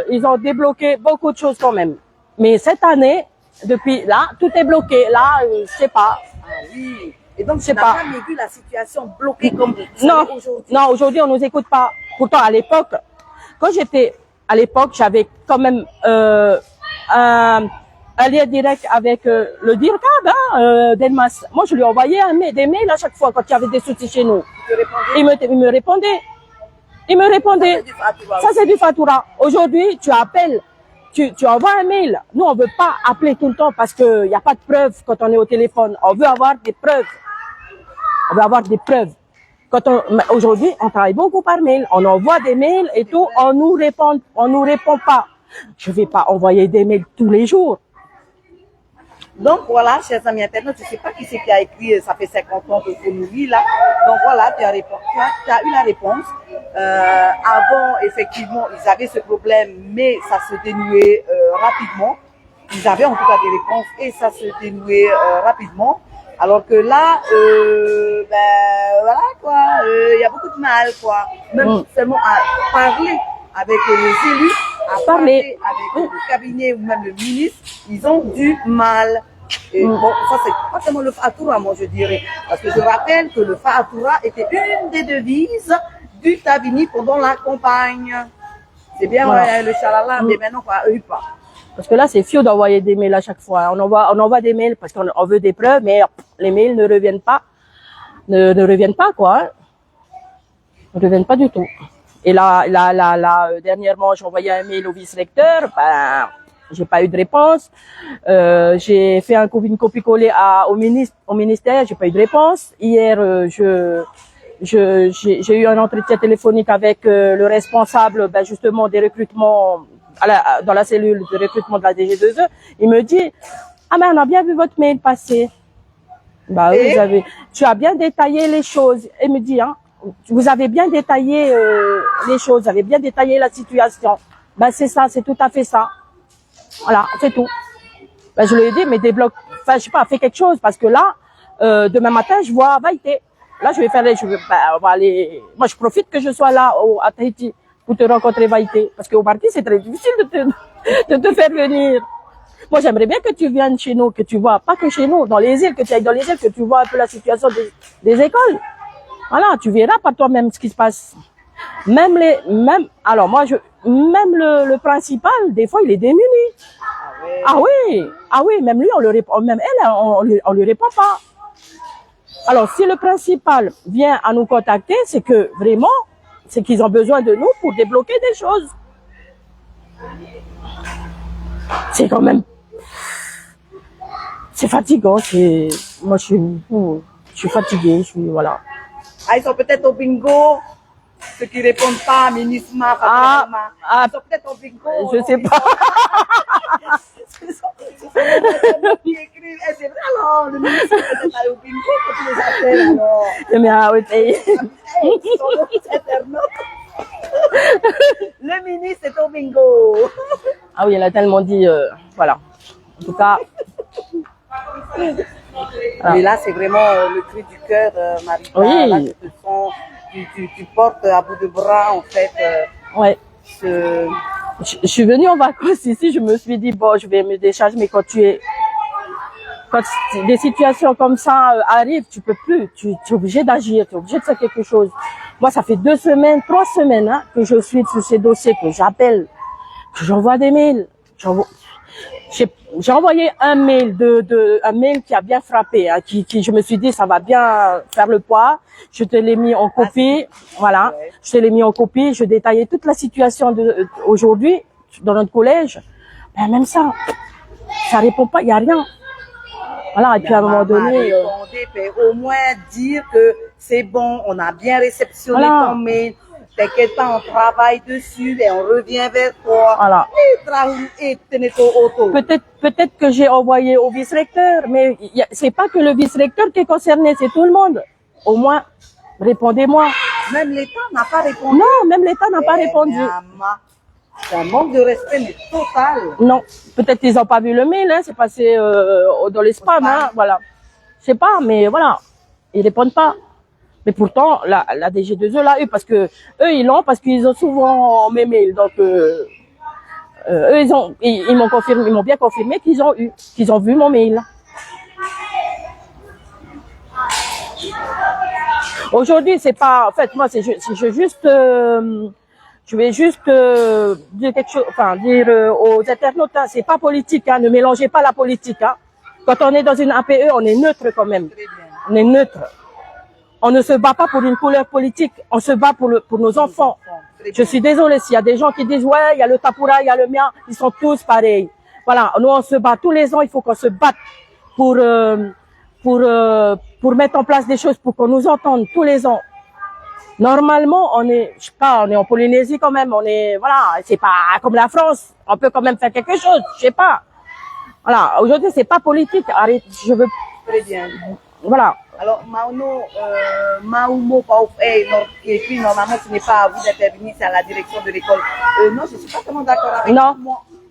B: Ils ont débloqué beaucoup de choses quand même. Mais cette année, depuis là, tout est bloqué. Là, je sais pas.
A: Ah oui. Et donc, je n'ai pas vu la situation bloquée comme
B: non,
A: aujourd'hui.
B: Non, aujourd'hui, on nous écoute pas. Pourtant, à l'époque, quand j'étais à l'époque, j'avais quand même un lien direct avec le DIRCAB, hein, Delmas. Moi, je lui envoyais des mails à chaque fois quand il y avait des soucis chez nous. Il me répondait. Il me répondait. Ça, c'est du Fatoura. Aujourd'hui, tu appelles, tu envoies un mail. Nous, on veut pas appeler tout le temps parce qu'il n'y a pas de preuves quand on est au téléphone. On veut avoir des preuves. On veut avoir des preuves. Aujourd'hui, on travaille beaucoup par mail. On envoie des mails et tout. On nous répond pas. Je vais pas envoyer des mails tous les jours.
A: Donc voilà, chers amis internautes, je ne sais pas qui c'est qui a écrit, ça fait 50 ans que vous nous dites là. Donc voilà, tu as eu la réponse. Avant, effectivement, ils avaient ce problème, mais ça se dénouait rapidement. Ils avaient en tout cas des réponses et ça se dénouait rapidement. Alors que là, ben voilà quoi, il y a beaucoup de mal quoi. Même seulement à parler avec les élus, à parler avec le cabinet ou même le ministre, ils ont du mal. Et bon, ça c'est pas seulement le Fatoura, moi je dirais. Parce que je rappelle que le Fatoura était une des devises du Tabini pendant la campagne. C'est bien, voilà. Ouais, le chalala, mais maintenant quoi, eux pas.
B: Parce que là, c'est fiou d'envoyer des mails à chaque fois. On envoie des mails parce qu'on veut des preuves, mais les mails ne reviennent pas. Ne reviennent pas, quoi. Hein. Ne reviennent pas du tout. Et là, dernièrement, j'ai envoyé un mail au vice-recteur. Ben, j'ai pas eu de réponse. J'ai fait une copie-collée au ministère. J'ai pas eu de réponse. Hier, j'ai eu un entretien téléphonique avec le responsable, ben, justement, des recrutements dans la cellule de recrutement de la DG2E. Il me dit, ah mais on a bien vu votre mail passer. Bah oui, tu as bien détaillé les choses. Il me dit, hein, vous avez bien détaillé les choses, vous avez bien détaillé la situation. Ben c'est ça, c'est tout à fait ça. Voilà, c'est tout. Ben je lui ai dit, mais débloque, enfin je sais pas, fais quelque chose parce que là, demain matin, je vois Vaïté. Là, je vais on va aller. Moi, je profite que je sois là à Tahiti pour te rencontrer Vaïté, parce qu'au Marquis, c'est très difficile de te faire venir. Moi, j'aimerais bien que tu viennes chez nous, que tu vois, pas que chez nous, dans les îles, que tu ailles dans les îles, que tu vois un peu la situation des écoles. Voilà, tu verras par toi-même ce qui se passe. Alors moi, même le principal, des fois, il est démuni.
A: Ah ouais.
B: Ah oui, même lui, on le répond, même elle, on lui répond pas. Alors, si le principal vient à nous contacter, c'est que vraiment, c'est qu'ils ont besoin de nous pour débloquer des choses. C'est quand même, c'est fatigant. Moi, je suis fatiguée. Voilà.
A: Ah, ils sont peut-être au bingo. Ceux qui répondent pas, MINUSMA, ils sont peut-être au bingo.
B: Je sais pas.
A: Ce sont qui écrivent. Eh, c'est vrai alors, le ministre est peut-être allé au bingo quand tu les appelles alors.
B: Mais oui,
A: Hey, ils sont nos internautes. Le ministre est au bingo.
B: ah oui, elle a tellement dit, voilà. En tout cas.
A: Mais là, c'est vraiment le cri du cœur, Marita.
B: Oui.
A: Là, tu portes à bout de bras, en fait,
B: Ouais.
A: ce...
B: Je suis venue en vacances ici, je me suis dit, bon, je vais me décharger, mais quand des situations comme ça arrivent, tu peux plus, tu es obligé d'agir, tu es obligé de faire quelque chose. Moi, ça fait 2 semaines, 3 semaines, hein, que je suis sur ces dossiers, que j'appelle, que j'envoie des mails. J'ai envoyé un mail un mail qui a bien frappé, hein, qui je me suis dit, ça va bien faire le poids. Je te l'ai mis en copie, voilà.
A: Ouais.
B: Je te l'ai mis en copie, je détaillais toute la situation aujourd'hui dans notre collège. Ben, même ça répond pas, il y a rien. Voilà, et puis à un moment donné,
A: répondez, au moins dire que c'est bon, on a bien réceptionné
B: Voilà.
A: ton mail. T'inquiète pas, on travaille dessus et on revient vers toi.
B: Voilà.
A: Et tenez ton auto.
B: Peut-être que j'ai envoyé au vice-recteur, mais c'est pas que le vice-recteur qui est concerné, c'est tout le monde. Au moins, répondez-moi.
A: Même l'État n'a pas répondu.
B: Non, même l'État n'a pas répondu.
A: C'est un manque de respect, mais total.
B: Non, peut-être qu'ils n'ont pas vu le mail, hein, c'est passé dans les spams, hein, voilà. Je sais pas, mais voilà, ils répondent pas. Mais pourtant, la DG2E l'a eu parce que eux ils l'ont parce qu'ils ont souvent mes mails. Donc eux ils m'ont confirmé, ils m'ont bien confirmé qu'ils ont vu mon mail. Aujourd'hui, c'est pas, en fait, moi, je vais juste dire quelque chose, enfin dire aux internautes, hein, c'est pas politique, hein, ne mélangez pas la politique. Hein. Quand on est dans une APE, on est neutre quand même. On est neutre. On ne se bat pas pour une couleur politique, on se bat pour nos enfants. Je suis désolée s'il y a des gens qui disent ouais, il y a le Tapoura, il y a le mien, ils sont tous pareils. Voilà, nous on se bat tous les ans, il faut qu'on se batte pour mettre en place des choses pour qu'on nous entende tous les ans. Normalement, on est en Polynésie quand même, voilà, c'est pas comme la France, on peut quand même faire quelque chose, je sais pas. Voilà, aujourd'hui c'est pas politique, arrête, je veux.
A: Très bien.
B: Voilà.
A: Alors, Maumo qui écrit normalement ce n'est pas à vous d'intervenir, c'est à la direction de l'école. Non, je suis pas tellement d'accord avec
B: non.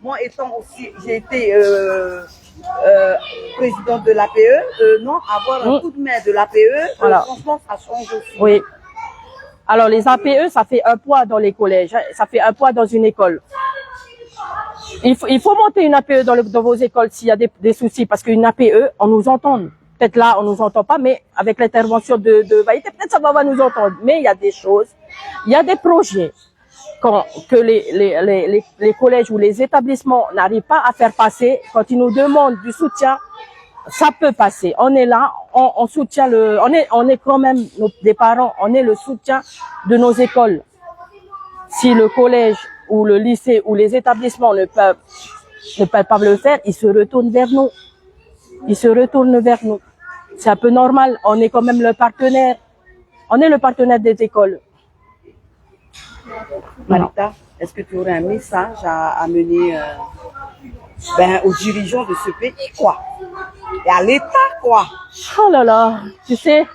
A: Moi étant aussi, j'ai été présidente de l'APE, non, avoir un coup de main de l'APE,
B: voilà.
A: Franchement, ça change aussi.
B: Oui. Alors, les APE, ça fait un poids dans les collèges, hein, ça fait un poids dans une école. Il faut monter une APE dans vos écoles s'il y a des soucis, parce qu'une APE, on nous entend. Peut-être là, on nous entend pas, mais avec l'intervention de Vaïté, peut-être ça va nous entendre. Mais il y a des choses, il y a des projets que les collèges ou les établissements n'arrivent pas à faire passer. Quand ils nous demandent du soutien, ça peut passer. On est là, on soutient on est quand même, des parents, on est le soutien de nos écoles. Si le collège ou le lycée ou les établissements ne peuvent pas le faire, ils se retournent vers nous. Ils se retournent vers nous. C'est un peu normal. On est quand même le partenaire. On est le partenaire des écoles.
A: Marita, est-ce que tu aurais un message à amener aux dirigeants de ce pays, quoi? Et à l'État, quoi?
B: Oh là là, tu sais,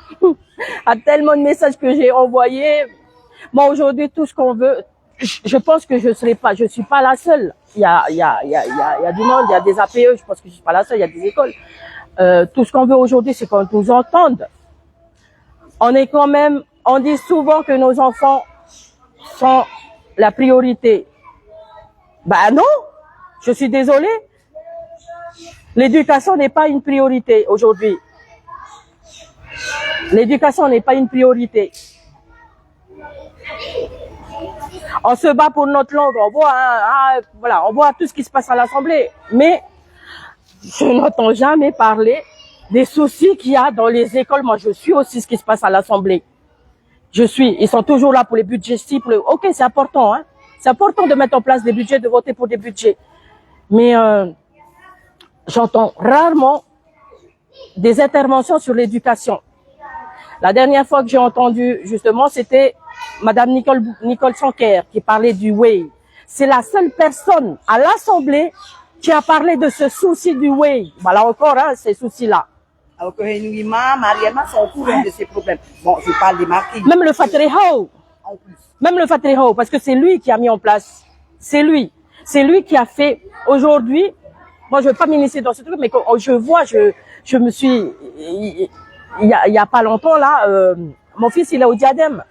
B: à tellement de messages que j'ai envoyés. Moi, aujourd'hui, tout ce qu'on veut, je pense que je suis pas la seule. Il y a du monde, il y a des APE, je pense que je suis pas la seule, il y a des écoles. Tout ce qu'on veut aujourd'hui, c'est qu'on nous entende. On dit souvent que nos enfants sont la priorité. Ben non, je suis désolée. L'éducation n'est pas une priorité aujourd'hui. L'éducation n'est pas une priorité. On se bat pour notre langue, on voit, voilà, on voit tout ce qui se passe à l'Assemblée. Mais je n'entends jamais parler des soucis qu'il y a dans les écoles. Moi, je suis aussi ce qui se passe à l'Assemblée. Ils sont toujours là pour les budgets Ok, c'est important, hein. C'est important de mettre en place des budgets, de voter pour des budgets. Mais j'entends rarement des interventions sur l'éducation. La dernière fois que j'ai entendu, justement, c'était Madame Nicole Sanquer qui parlait du Way. C'est la seule personne à l'Assemblée qui a parlé de ce souci du Way. Voilà encore, hein, ces soucis-là.
A: Alors que Henouima, Mariama sont au courant de ces problèmes. Bon, je parle des marquis.
B: Même le Fatreho. En plus. Même le Fatreho, parce que c'est lui qui a mis en place. C'est lui. C'est lui qui a fait aujourd'hui. Moi, je ne veux pas m'initier dans ce truc, mais quand je vois, je me suis, il y a pas longtemps là, mon fils il est au Diadème.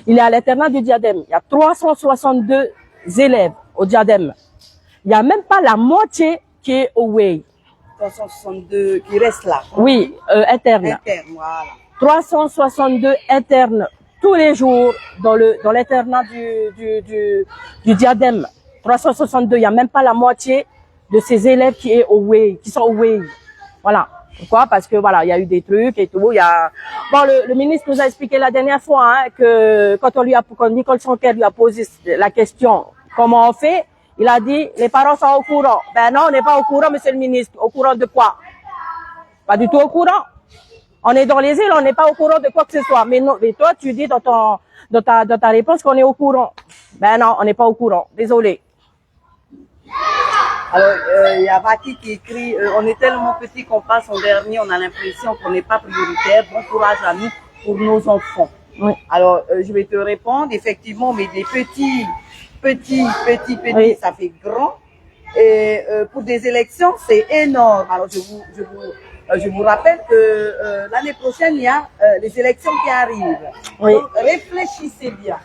B: Il est à l'internat du Diadème. Il y a 362 élèves au Diadème. Il n'y a même pas la moitié qui est au Way.
A: 362 qui restent là.
B: Oui, internes.
A: Interne, voilà.
B: 362 internes tous les jours dans l'internat du Diadème. 362, il n'y a même pas la moitié de ces élèves qui sont au Way. Voilà. Pourquoi? Parce que voilà, il y a eu des trucs et tout. Bon, le ministre nous a expliqué la dernière fois hein, que quand Nicole Sanquer lui a posé la question comment on fait, il a dit les parents sont au courant. Ben non, on n'est pas au courant, monsieur le ministre. Au courant de quoi? Pas du tout au courant. On est dans les îles, on n'est pas au courant de quoi que ce soit. Mais non, mais toi, tu dis dans ta réponse qu'on est au courant. Ben non, on n'est pas au courant. Désolé.
A: Alors, il y a Vaki qui écrit on est tellement petit qu'on passe en dernier, on a l'impression qu'on n'est pas prioritaire. Bon courage à nous pour nos enfants. Oui. Alors, je vais te répondre, effectivement, mais des petits, oui. Ça fait grand. Et pour des élections, c'est énorme. Alors, je vous rappelle que l'année prochaine, il y a les élections qui arrivent. Oui. Donc, réfléchissez bien.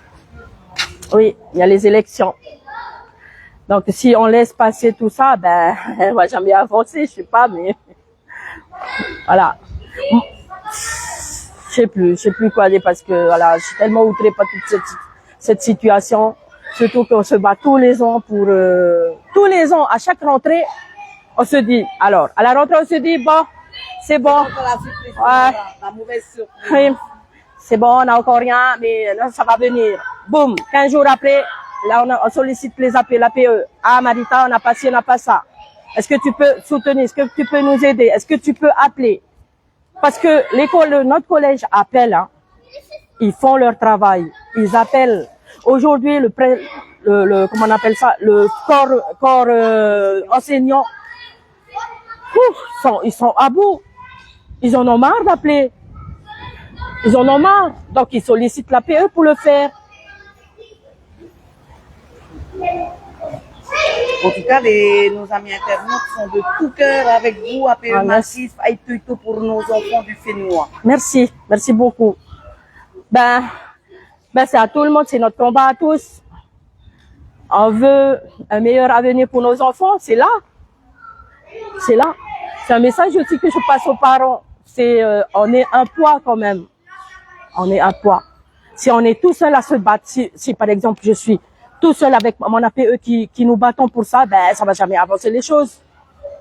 B: Oui, il y a les élections. Donc, si on laisse passer tout ça, ben, on va jamais avancer, je sais pas, mais voilà. Je sais plus quoi dire parce que voilà, je suis tellement outrée par toute cette situation. Surtout qu'on se bat tous les ans tous les ans, à chaque rentrée, on se dit, alors, à la rentrée, on se dit, bon, c'est bon.
A: La mauvaise surprise.
B: Oui, c'est bon, on n'a encore rien, mais là, ça va venir. Boum, 15 jours après, là, on sollicite les APE, l'APE. Ah, Marita, on n'a pas ci, on n'a pas ça. Est-ce que tu peux soutenir? Est-ce que tu peux nous aider? Est-ce que tu peux appeler? Parce que notre collège appelle, hein. Ils font leur travail. Ils appellent. Aujourd'hui, comment on appelle ça? Le corps enseignant. Ils sont à bout. Ils en ont marre d'appeler. Ils en ont marre. Donc, ils sollicitent l'APE pour le faire.
A: En tout cas, nos amis internautes sont de tout cœur avec vous, APE Massif, Aïtuito pour nos enfants du Fénois.
B: Merci, merci beaucoup. Ben c'est à tout le monde, c'est notre combat à tous. On veut un meilleur avenir pour nos enfants, c'est là. C'est là. C'est un message aussi que je passe aux parents. On est un poids quand même. On est un poids. Si on est tout seul à se battre, si par exemple je suis tout seul avec mon APE qui nous battons pour ça, ben ça va jamais avancer les choses.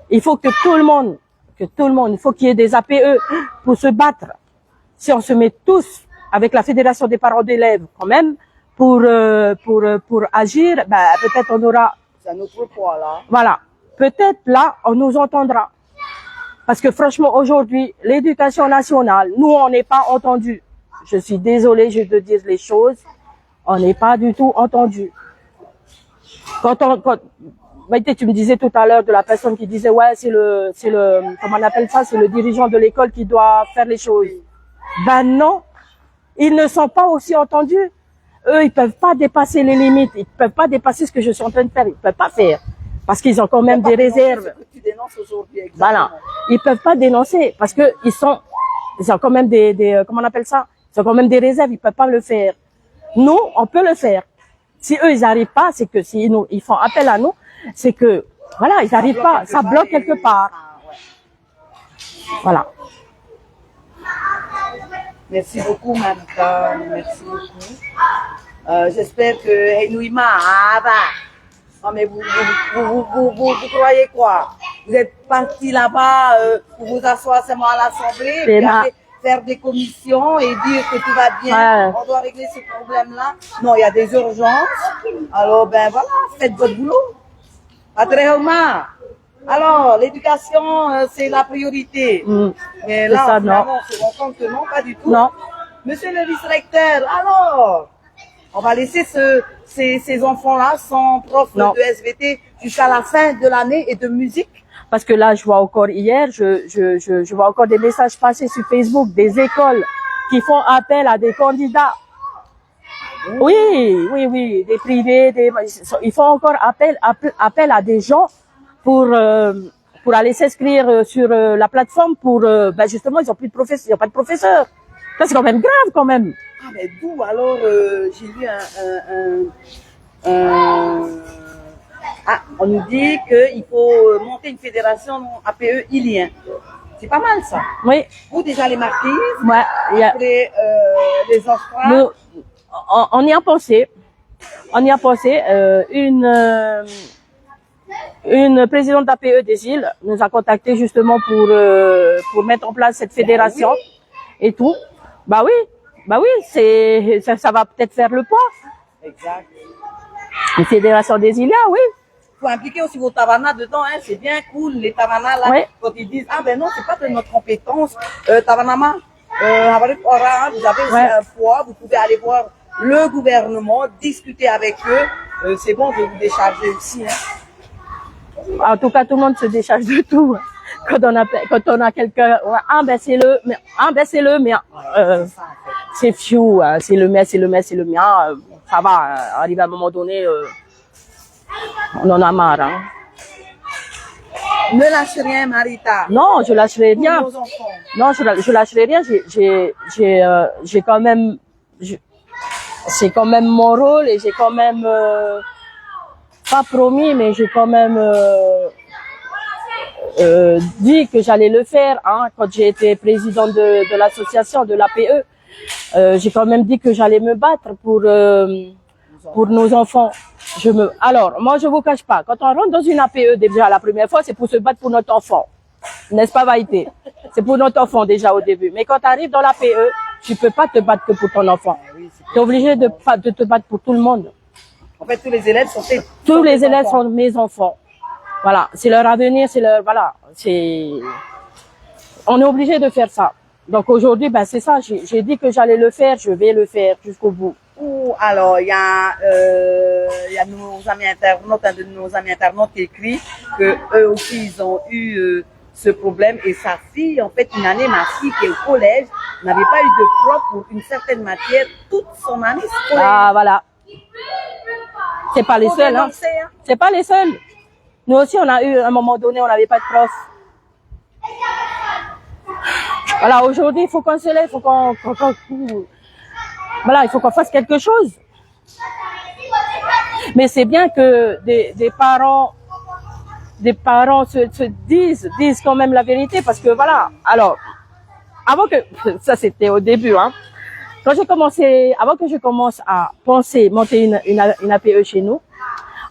B: Il faut que tout le monde, il faut qu'il y ait des APE pour se battre. Si on se met tous avec la Fédération des parents d'élèves quand même pour agir, ben peut-être on aura.
A: C'est un autre poids là.
B: Voilà, peut-être là on nous entendra. Parce que franchement aujourd'hui, l'éducation nationale, nous on n'est pas entendus. Je suis désolée, je te dire les choses, on n'est pas du tout entendus. Maïté, tu me disais tout à l'heure de la personne qui disait ouais c'est le comment on appelle ça, c'est le dirigeant de l'école qui doit faire les choses. Ben non, ils ne sont pas aussi entendus. Eux, ils peuvent pas dépasser les limites, ils peuvent pas dépasser ce que je suis en train de faire, ils peuvent pas faire parce qu'ils ont quand même des réserves.
A: Ce que tu dénonces aujourd'hui,
B: voilà, ils peuvent pas dénoncer parce que ils ont quand même des comment on appelle ça, ils ont quand même des réserves, ils peuvent pas le faire. Nous, on peut le faire. Si eux, ils n'arrivent pas, c'est que ils font appel à nous, c'est que, voilà, ils n'arrivent pas, ça bloque quelque part. Voilà.
A: Merci beaucoup, Marita. Merci beaucoup. J'espère que Henouima, non, mais vous croyez quoi? Vous êtes parti là-bas pour vous asseoir seulement à l'Assemblée, puis après faire des commissions et dire que tout va bien, on doit régler ce problème-là. Non, il y a des urgences. Alors, ben voilà, faites votre boulot. Atreoma. Alors, l'éducation, c'est la priorité. Mais là,
B: ça,
A: finalement, on se rend compte que non, pas du tout.
B: Non.
A: Monsieur le vice-recteur, alors, on va laisser ces enfants-là sans prof de SVT jusqu'à la fin de l'année et de musique.
B: Parce que là, je vois encore hier, je vois encore des messages passer sur Facebook, des écoles qui font appel à des candidats. Oui, des privés, ils font encore appel à des gens pour aller s'inscrire sur la plateforme pour, justement, ils ont plus de professeurs, ils n'ont pas de professeurs. Ça, c'est quand même grave, quand même.
A: Ah, mais d'où, alors, j'ai lu on nous dit qu'il faut monter une fédération APE ilien. C'est pas mal, ça.
B: Oui.
A: Ou déjà les marquises,
B: ouais,
A: après les enfants.
B: On y a pensé. On y a pensé. Une présidente d'APE des îles nous a contacté justement pour mettre en place cette fédération et tout. Bah oui, ça va peut-être faire le poids.
A: Exact.
B: Une fédération des îles, oui.
A: Faut impliquer aussi vos tabanas dedans, hein. C'est bien cool, les tabanas là, quand ils disent, ah ben non, c'est pas de notre compétence, tabanama, vous avez aussi un poids, vous pouvez aller voir le gouvernement, discuter avec eux, c'est bon de vous décharger aussi, hein.
B: En tout cas, tout le monde se décharge de tout. Quand on a quelqu'un, c'est fiou, hein. C'est le mien, ça va, arrivé à un moment donné, on en a marre, hein.
A: Ne lâche rien, Marita.
B: Non, je lâcherai rien.
A: Pour nos enfants.
B: Non, je lâcherai rien. J'ai quand même, c'est quand même mon rôle et j'ai quand même pas promis, mais j'ai quand même dit que j'allais le faire. Hein, quand j'ai été présidente de l'association de l'APE, j'ai quand même dit que j'allais me battre pour nos enfants. Alors, moi, je vous cache pas. Quand on rentre dans une APE, déjà, la première fois, c'est pour se battre pour notre enfant. N'est-ce pas, Vaïté? C'est pour notre enfant, déjà, au début. Mais quand tu arrives dans l'APE, tu peux pas te battre que pour ton enfant. Tu es obligé de te battre pour tout le monde.
A: En fait, tous les élèves
B: sont mes enfants. Voilà. C'est leur avenir, voilà. On est obligé de faire ça. Donc, aujourd'hui, c'est ça. J'ai dit que j'allais le faire, je vais le faire jusqu'au bout.
A: Alors, il y a nos amis internautes, un de nos amis internautes qui écrit que eux aussi ils ont eu ce problème et sa fille, en fait, une année, ma fille qui est au collège, n'avait pas eu de prof pour une certaine matière toute son année scolaire.
B: Ah, voilà. C'est pas les seuls, hein. C'est pas les seuls. Nous aussi, on a eu, à un moment donné, on n'avait pas de prof. Voilà, aujourd'hui, il faut qu'on se lève, il faut qu'on fasse quelque chose. Mais c'est bien que des parents se disent quand même la vérité parce que voilà. Alors, avant que, ça c'était au début, hein. Avant que je commence à penser monter une APE chez nous,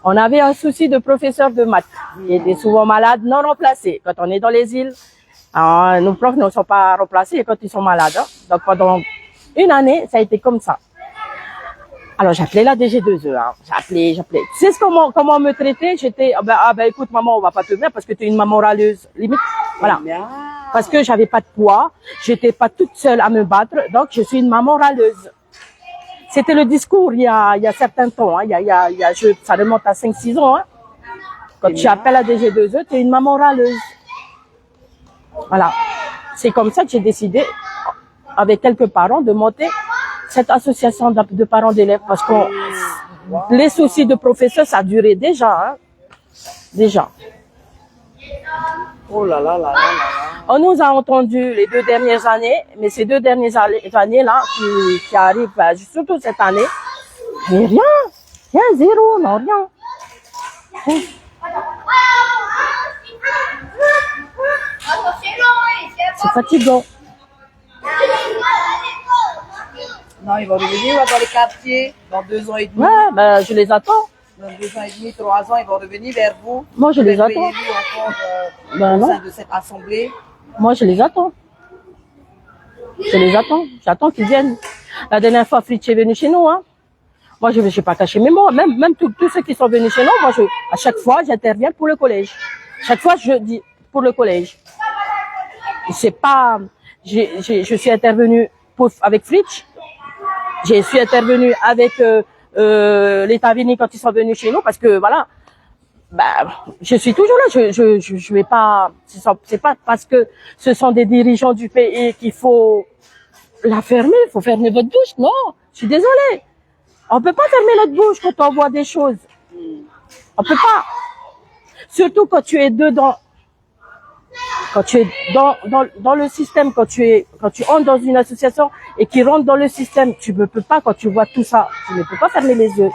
B: on avait un souci de professeur de maths. Il était souvent malade, non remplacé. Quand on est dans les îles, nos profs ne sont pas remplacés quand ils sont malades. Hein. Donc pendant une année, ça a été comme ça. Alors j'appelais la DG2E, hein. J'appelais. Tu sais comment me traiter? J'étais, écoute maman, on va pas te mettre parce que tu es une maman râleuse. Limite, voilà. Parce que j'avais pas de poids, j'étais pas toute seule à me battre, donc je suis une maman râleuse. C'était le discours il y a certains temps, hein. Ça remonte à 5-6 ans, hein. Quand tu appelles la DG2E, tu es une maman râleuse. Voilà. C'est comme ça que j'ai décidé, avec quelques parents, de monter cette association de parents d'élèves parce que les soucis de professeurs, ça a duré déjà, hein. Déjà.
A: Oh là là là là là.
B: On nous a entendus les 2 dernières années, mais ces 2 dernières années-là qui arrivent, surtout cette année, mais rien, zéro, non, rien. C'est fatigant.
A: ils vont revenir dans les quartiers dans 2 ans et demi.
B: Ouais, ben, je les attends.
A: Dans 2 ans et demi, 3 ans, ils vont revenir vers vous.
B: Moi, je
A: Vous
B: les
A: êtes
B: attends.
A: réélus encore
B: Ben
A: au
B: non.
A: sein de cette assemblée.
B: Moi, je les attends. Je les attends. J'attends qu'ils viennent. La dernière fois, Fritz est venu chez nous. Hein. Moi, je ne vais pas cacher mes mots. Même tous ceux qui sont venus chez nous, moi, à chaque fois, j'interviens pour le collège. Chaque fois, je dis pour le collège. C'est pas... je suis intervenue avec Fritz. Je suis intervenue avec l'État Vini quand ils sont venus chez nous parce que voilà, bah, je suis toujours là. Je vais pas. C'est pas parce que ce sont des dirigeants du pays qu'il faut la fermer. Il faut fermer votre bouche. Non, je suis désolée. On peut pas fermer notre bouche quand on voit des choses. On peut pas. Surtout quand tu es dedans. Quand tu es dans le système, quand tu entres dans une association et qui rentre dans le système, tu ne peux pas, quand tu vois tout ça, tu ne peux pas fermer les yeux.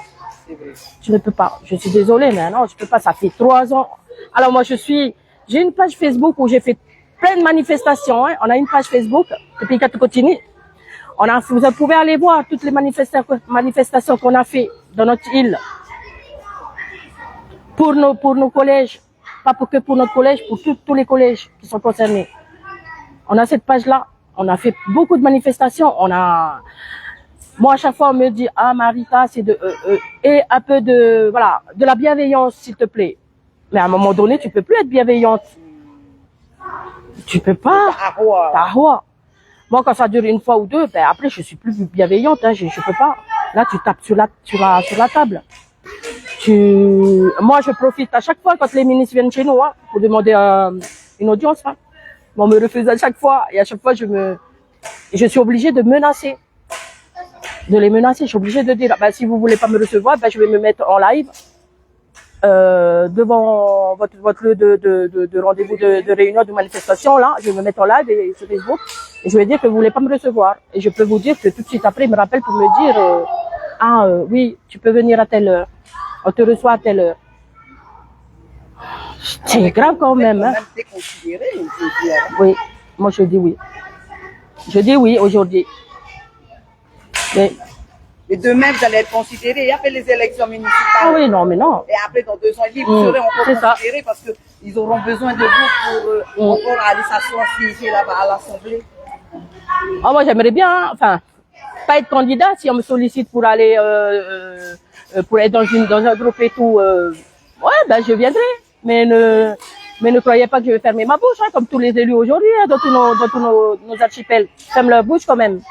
B: Tu ne peux pas. Je suis désolée, mais non, je peux pas. Ça fait 3 ans. Alors moi, j'ai une page Facebook où j'ai fait plein de manifestations. Hein. On a une page Facebook, depuis Katokotini. Vous pouvez aller voir toutes les manifestations qu'on a fait dans notre île pour nos collèges. Pas que pour notre collège, pour tous les collèges qui sont concernés. On a cette page-là. On a fait beaucoup de manifestations. Moi, à chaque fois, on me dit, ah, Marita, c'est et un peu de la bienveillance, s'il te plaît. Mais à un moment donné, tu peux plus être bienveillante. Tu peux pas. T'as roi. Moi, quand ça dure une fois ou deux, ben, après, je suis plus bienveillante, hein, je peux pas. Là, tu tapes sur la table. Moi, je profite à chaque fois quand les ministres viennent chez nous, hein, pour demander une audience, hein. On me refuse à chaque fois, et à chaque fois, je suis obligée de menacer. De les menacer, je suis obligée de dire, ben, si vous voulez pas me recevoir, ben, je vais me mettre en live, devant votre lieu de rendez-vous de réunion, de manifestation, là. Je vais me mettre en live sur Facebook, et je vais dire que vous voulez pas me recevoir. Et je peux vous dire que tout de suite après, il me rappelle pour me dire, oui, tu peux venir à telle heure. On te reçoit à telle heure. C'est grave quand même. Hein.
A: Déconsidéré, je veux dire.
B: Oui, moi je dis oui. Je dis oui aujourd'hui. Mais
A: demain, vous allez être considéré. Et après les élections municipales.
B: Ah oui, non, mais non.
A: Et après, dans 2 ans et demi, vous serez encore considéré parce qu'ils auront besoin de vous pour encore aller s'asseoir siéger là-bas à l'Assemblée.
B: Ah, moi j'aimerais bien, hein, enfin, pas être candidat si on me sollicite pour aller pour être dans un groupe et tout, ouais, ben je viendrai. Mais ne croyez pas que je vais fermer ma bouche, hein, comme tous les élus aujourd'hui, hein, dans tous nos archipels. Ils ferment leur bouche quand même.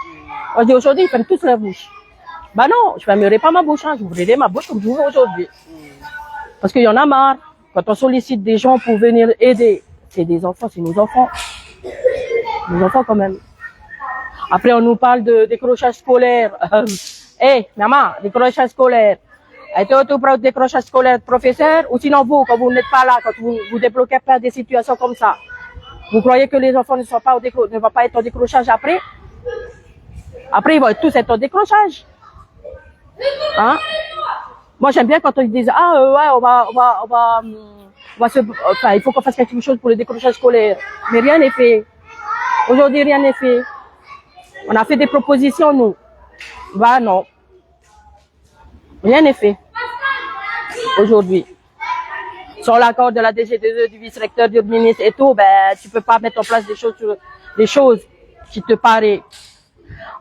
B: On dit aujourd'hui, ils ferment tous leur bouche. Bah non, je fermerai pas ma bouche, hein, j'ouvrirai ma bouche comme j'ouvre aujourd'hui. Parce qu'il y en a marre. Quand on sollicite des gens pour venir aider, c'est des enfants, c'est nos enfants. Nos enfants quand même. Après, on nous parle de décrochage scolaire. Maman, décrochage scolaire. Êtes-vous pour décrochage scolaire, professeur? Ou sinon vous, quand vous n'êtes pas là, quand vous débloquez pas des situations comme ça, vous croyez que les enfants ne vont pas être en décrochage après? Après, ils vont tous être en décrochage. Hein? Moi, j'aime bien quand ils disent, il faut qu'on fasse quelque chose pour le décrochage scolaire. Mais rien n'est fait. Aujourd'hui, rien n'est fait. On a fait des propositions, nous. Bah non. Rien n'est fait. Aujourd'hui. Sans l'accord de la DG2E, du vice-recteur, du ministre et tout, ben, tu peux pas mettre en place des choses qui te paraissent.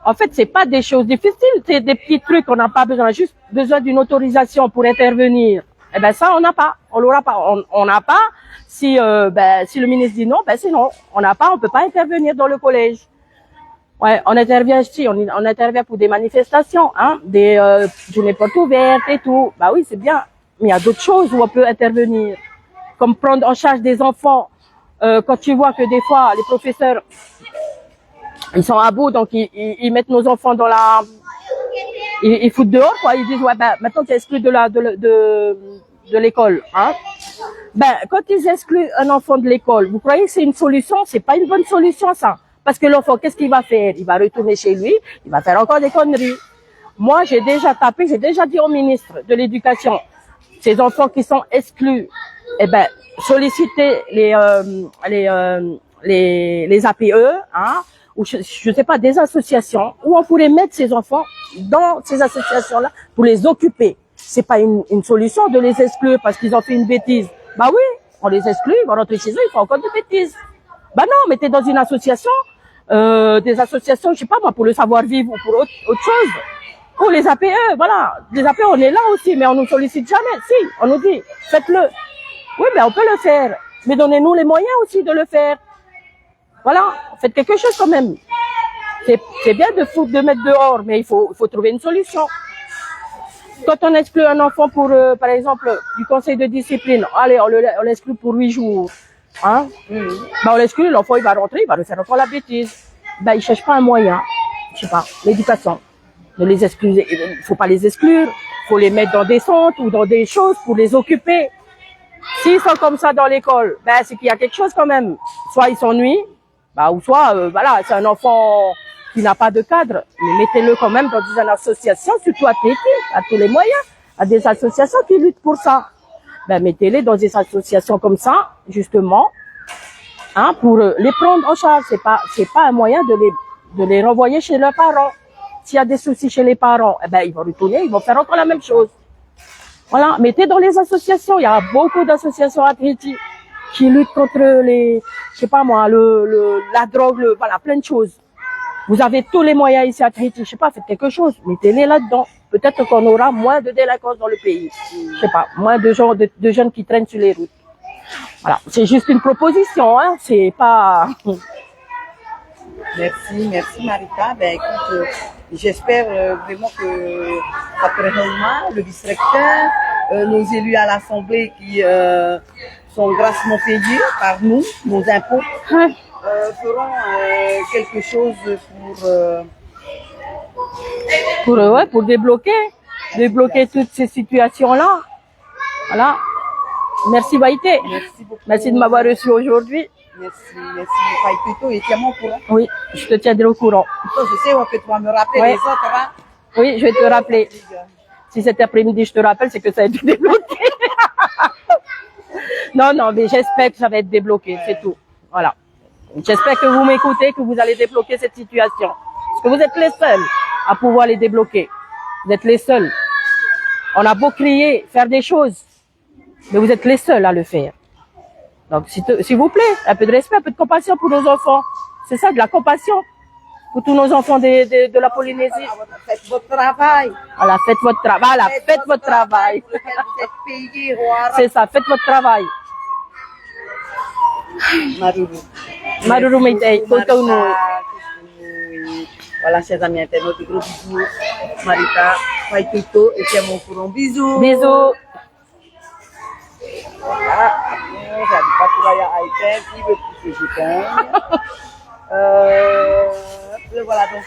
B: En fait, c'est pas des choses difficiles, c'est des petits trucs qu'on n'a pas besoin. On a juste besoin d'une autorisation pour intervenir. Eh ben, ça, on n'a pas. On l'aura pas. On n'a pas. Si le ministre dit non, ben, c'est non. On n'a pas, on peut pas intervenir dans le collège. Ouais, on intervient ici, on intervient pour des manifestations, hein, des journées portes ouvertes et tout. Bah oui, c'est bien. Mais il y a d'autres choses où on peut intervenir. Comme prendre en charge des enfants. Quand tu vois que des fois, les professeurs, ils sont à bout, donc ils mettent nos enfants dans ils foutent dehors, quoi. Ils disent, ouais, ben, maintenant, tu es exclu de l'école, hein. Ben, quand ils excluent un enfant de l'école, vous croyez que c'est une solution? C'est pas une bonne solution, ça. Parce que l'enfant, qu'est-ce qu'il va faire? Il va retourner chez lui, il va faire encore des conneries. Moi, j'ai déjà dit au ministre de l'Éducation, ces enfants qui sont exclus, eh ben, solliciter les APE, hein, ou je sais pas, des associations où on pourrait mettre ces enfants dans ces associations-là pour les occuper. C'est pas une solution de les exclure parce qu'ils ont fait une bêtise. Bah oui, on les exclut, ils vont rentrer chez eux, ils font encore des bêtises. Bah non, mettez dans une association, des associations, je sais pas moi, pour le savoir-vivre ou pour autre chose. Ou les APE, voilà. Les APE, on est là aussi, mais on nous sollicite jamais. Si, on nous dit, faites-le. Oui, ben on peut le faire. Mais donnez-nous les moyens aussi de le faire. Voilà, faites quelque chose quand même. C'est bien de mettre dehors, mais il faut trouver une solution. Quand on exclut un enfant pour, par exemple, du conseil de discipline, allez, on l'exclut pour 8 jours. Hein? Ben on l'exclut, l'enfant il va rentrer, il va refaire encore la bêtise. Ben il cherche pas un moyen, je sais pas, l'éducation. Ne les excluez, il faut pas les exclure, faut les mettre dans des centres ou dans des choses pour les occuper. S'ils sont comme ça dans l'école, ben c'est qu'il y a quelque chose quand même. Soit ils s'ennuient, bah ou soit voilà, c'est un enfant qui n'a pas de cadre, mais mettez-le quand même dans une association, surtout à Tahiti, à tous les moyens, à des associations qui luttent pour ça. Ben mettez-les dans des associations comme ça, justement, hein, pour les prendre en charge. C'est pas un moyen de les renvoyer chez leurs parents. S'il y a des soucis chez les parents, eh ben ils vont retourner, ils vont faire encore la même chose. Voilà, mettez dans les associations. Il y a beaucoup d'associations à Tahiti qui luttent contre les, je sais pas moi, la drogue, voilà, plein de choses. Vous avez tous les moyens ici à Tahiti. Je sais pas, faites quelque chose, mettez-les là-dedans. Peut-être qu'on aura moins de délinquance dans le pays. Je sais pas, moins de gens, de jeunes qui traînent sur les routes. Voilà, c'est juste une proposition, hein. C'est pas.
A: Merci Marita. Ben écoute, j'espère vraiment que après-demain, le vice-recteur, nos élus à l'Assemblée qui sont grassement payés par nous, nos impôts, feront quelque chose
B: pour débloquer toutes ces situations-là. Voilà. Merci Baïté.
A: Merci beaucoup.
B: Merci de m'avoir reçu aujourd'hui.
A: Merci. Païpito, et tiens-moi au courant.
B: Oui, je te tiendrai au courant.
A: Je sais que tu vas me rappeler
B: Ouais.
A: les autres, hein.
B: Oui, je vais te rappeler. Si cet après-midi je te rappelle, c'est que ça a été débloqué. Non, mais j'espère que ça va être débloqué, c'est tout. Voilà. J'espère que vous m'écoutez, que vous allez débloquer cette situation. Parce que vous êtes les seuls à pouvoir les débloquer. Vous êtes les seuls. On a beau crier, faire des choses, mais vous êtes les seuls à le faire. Donc, s'il vous plaît, un peu de respect, un peu de compassion pour nos enfants. C'est ça, de la compassion pour tous nos enfants de la Polynésie.
A: Faites votre travail.
B: Voilà, faites votre travail. Voilà, faites votre travail.
A: Pour lequel vous êtes payés, roi.
B: C'est ça, faites votre travail. Maruru Meitei, Koutou Nui.
A: Voilà, chers amis internautes, gros bisous. Marita, Païpito, et tiens-moi au courant. Bisous.
B: Bisous.
A: Voilà, j'habite pas pour aller à iPad, il veut pousser, je pense. Voilà, donc.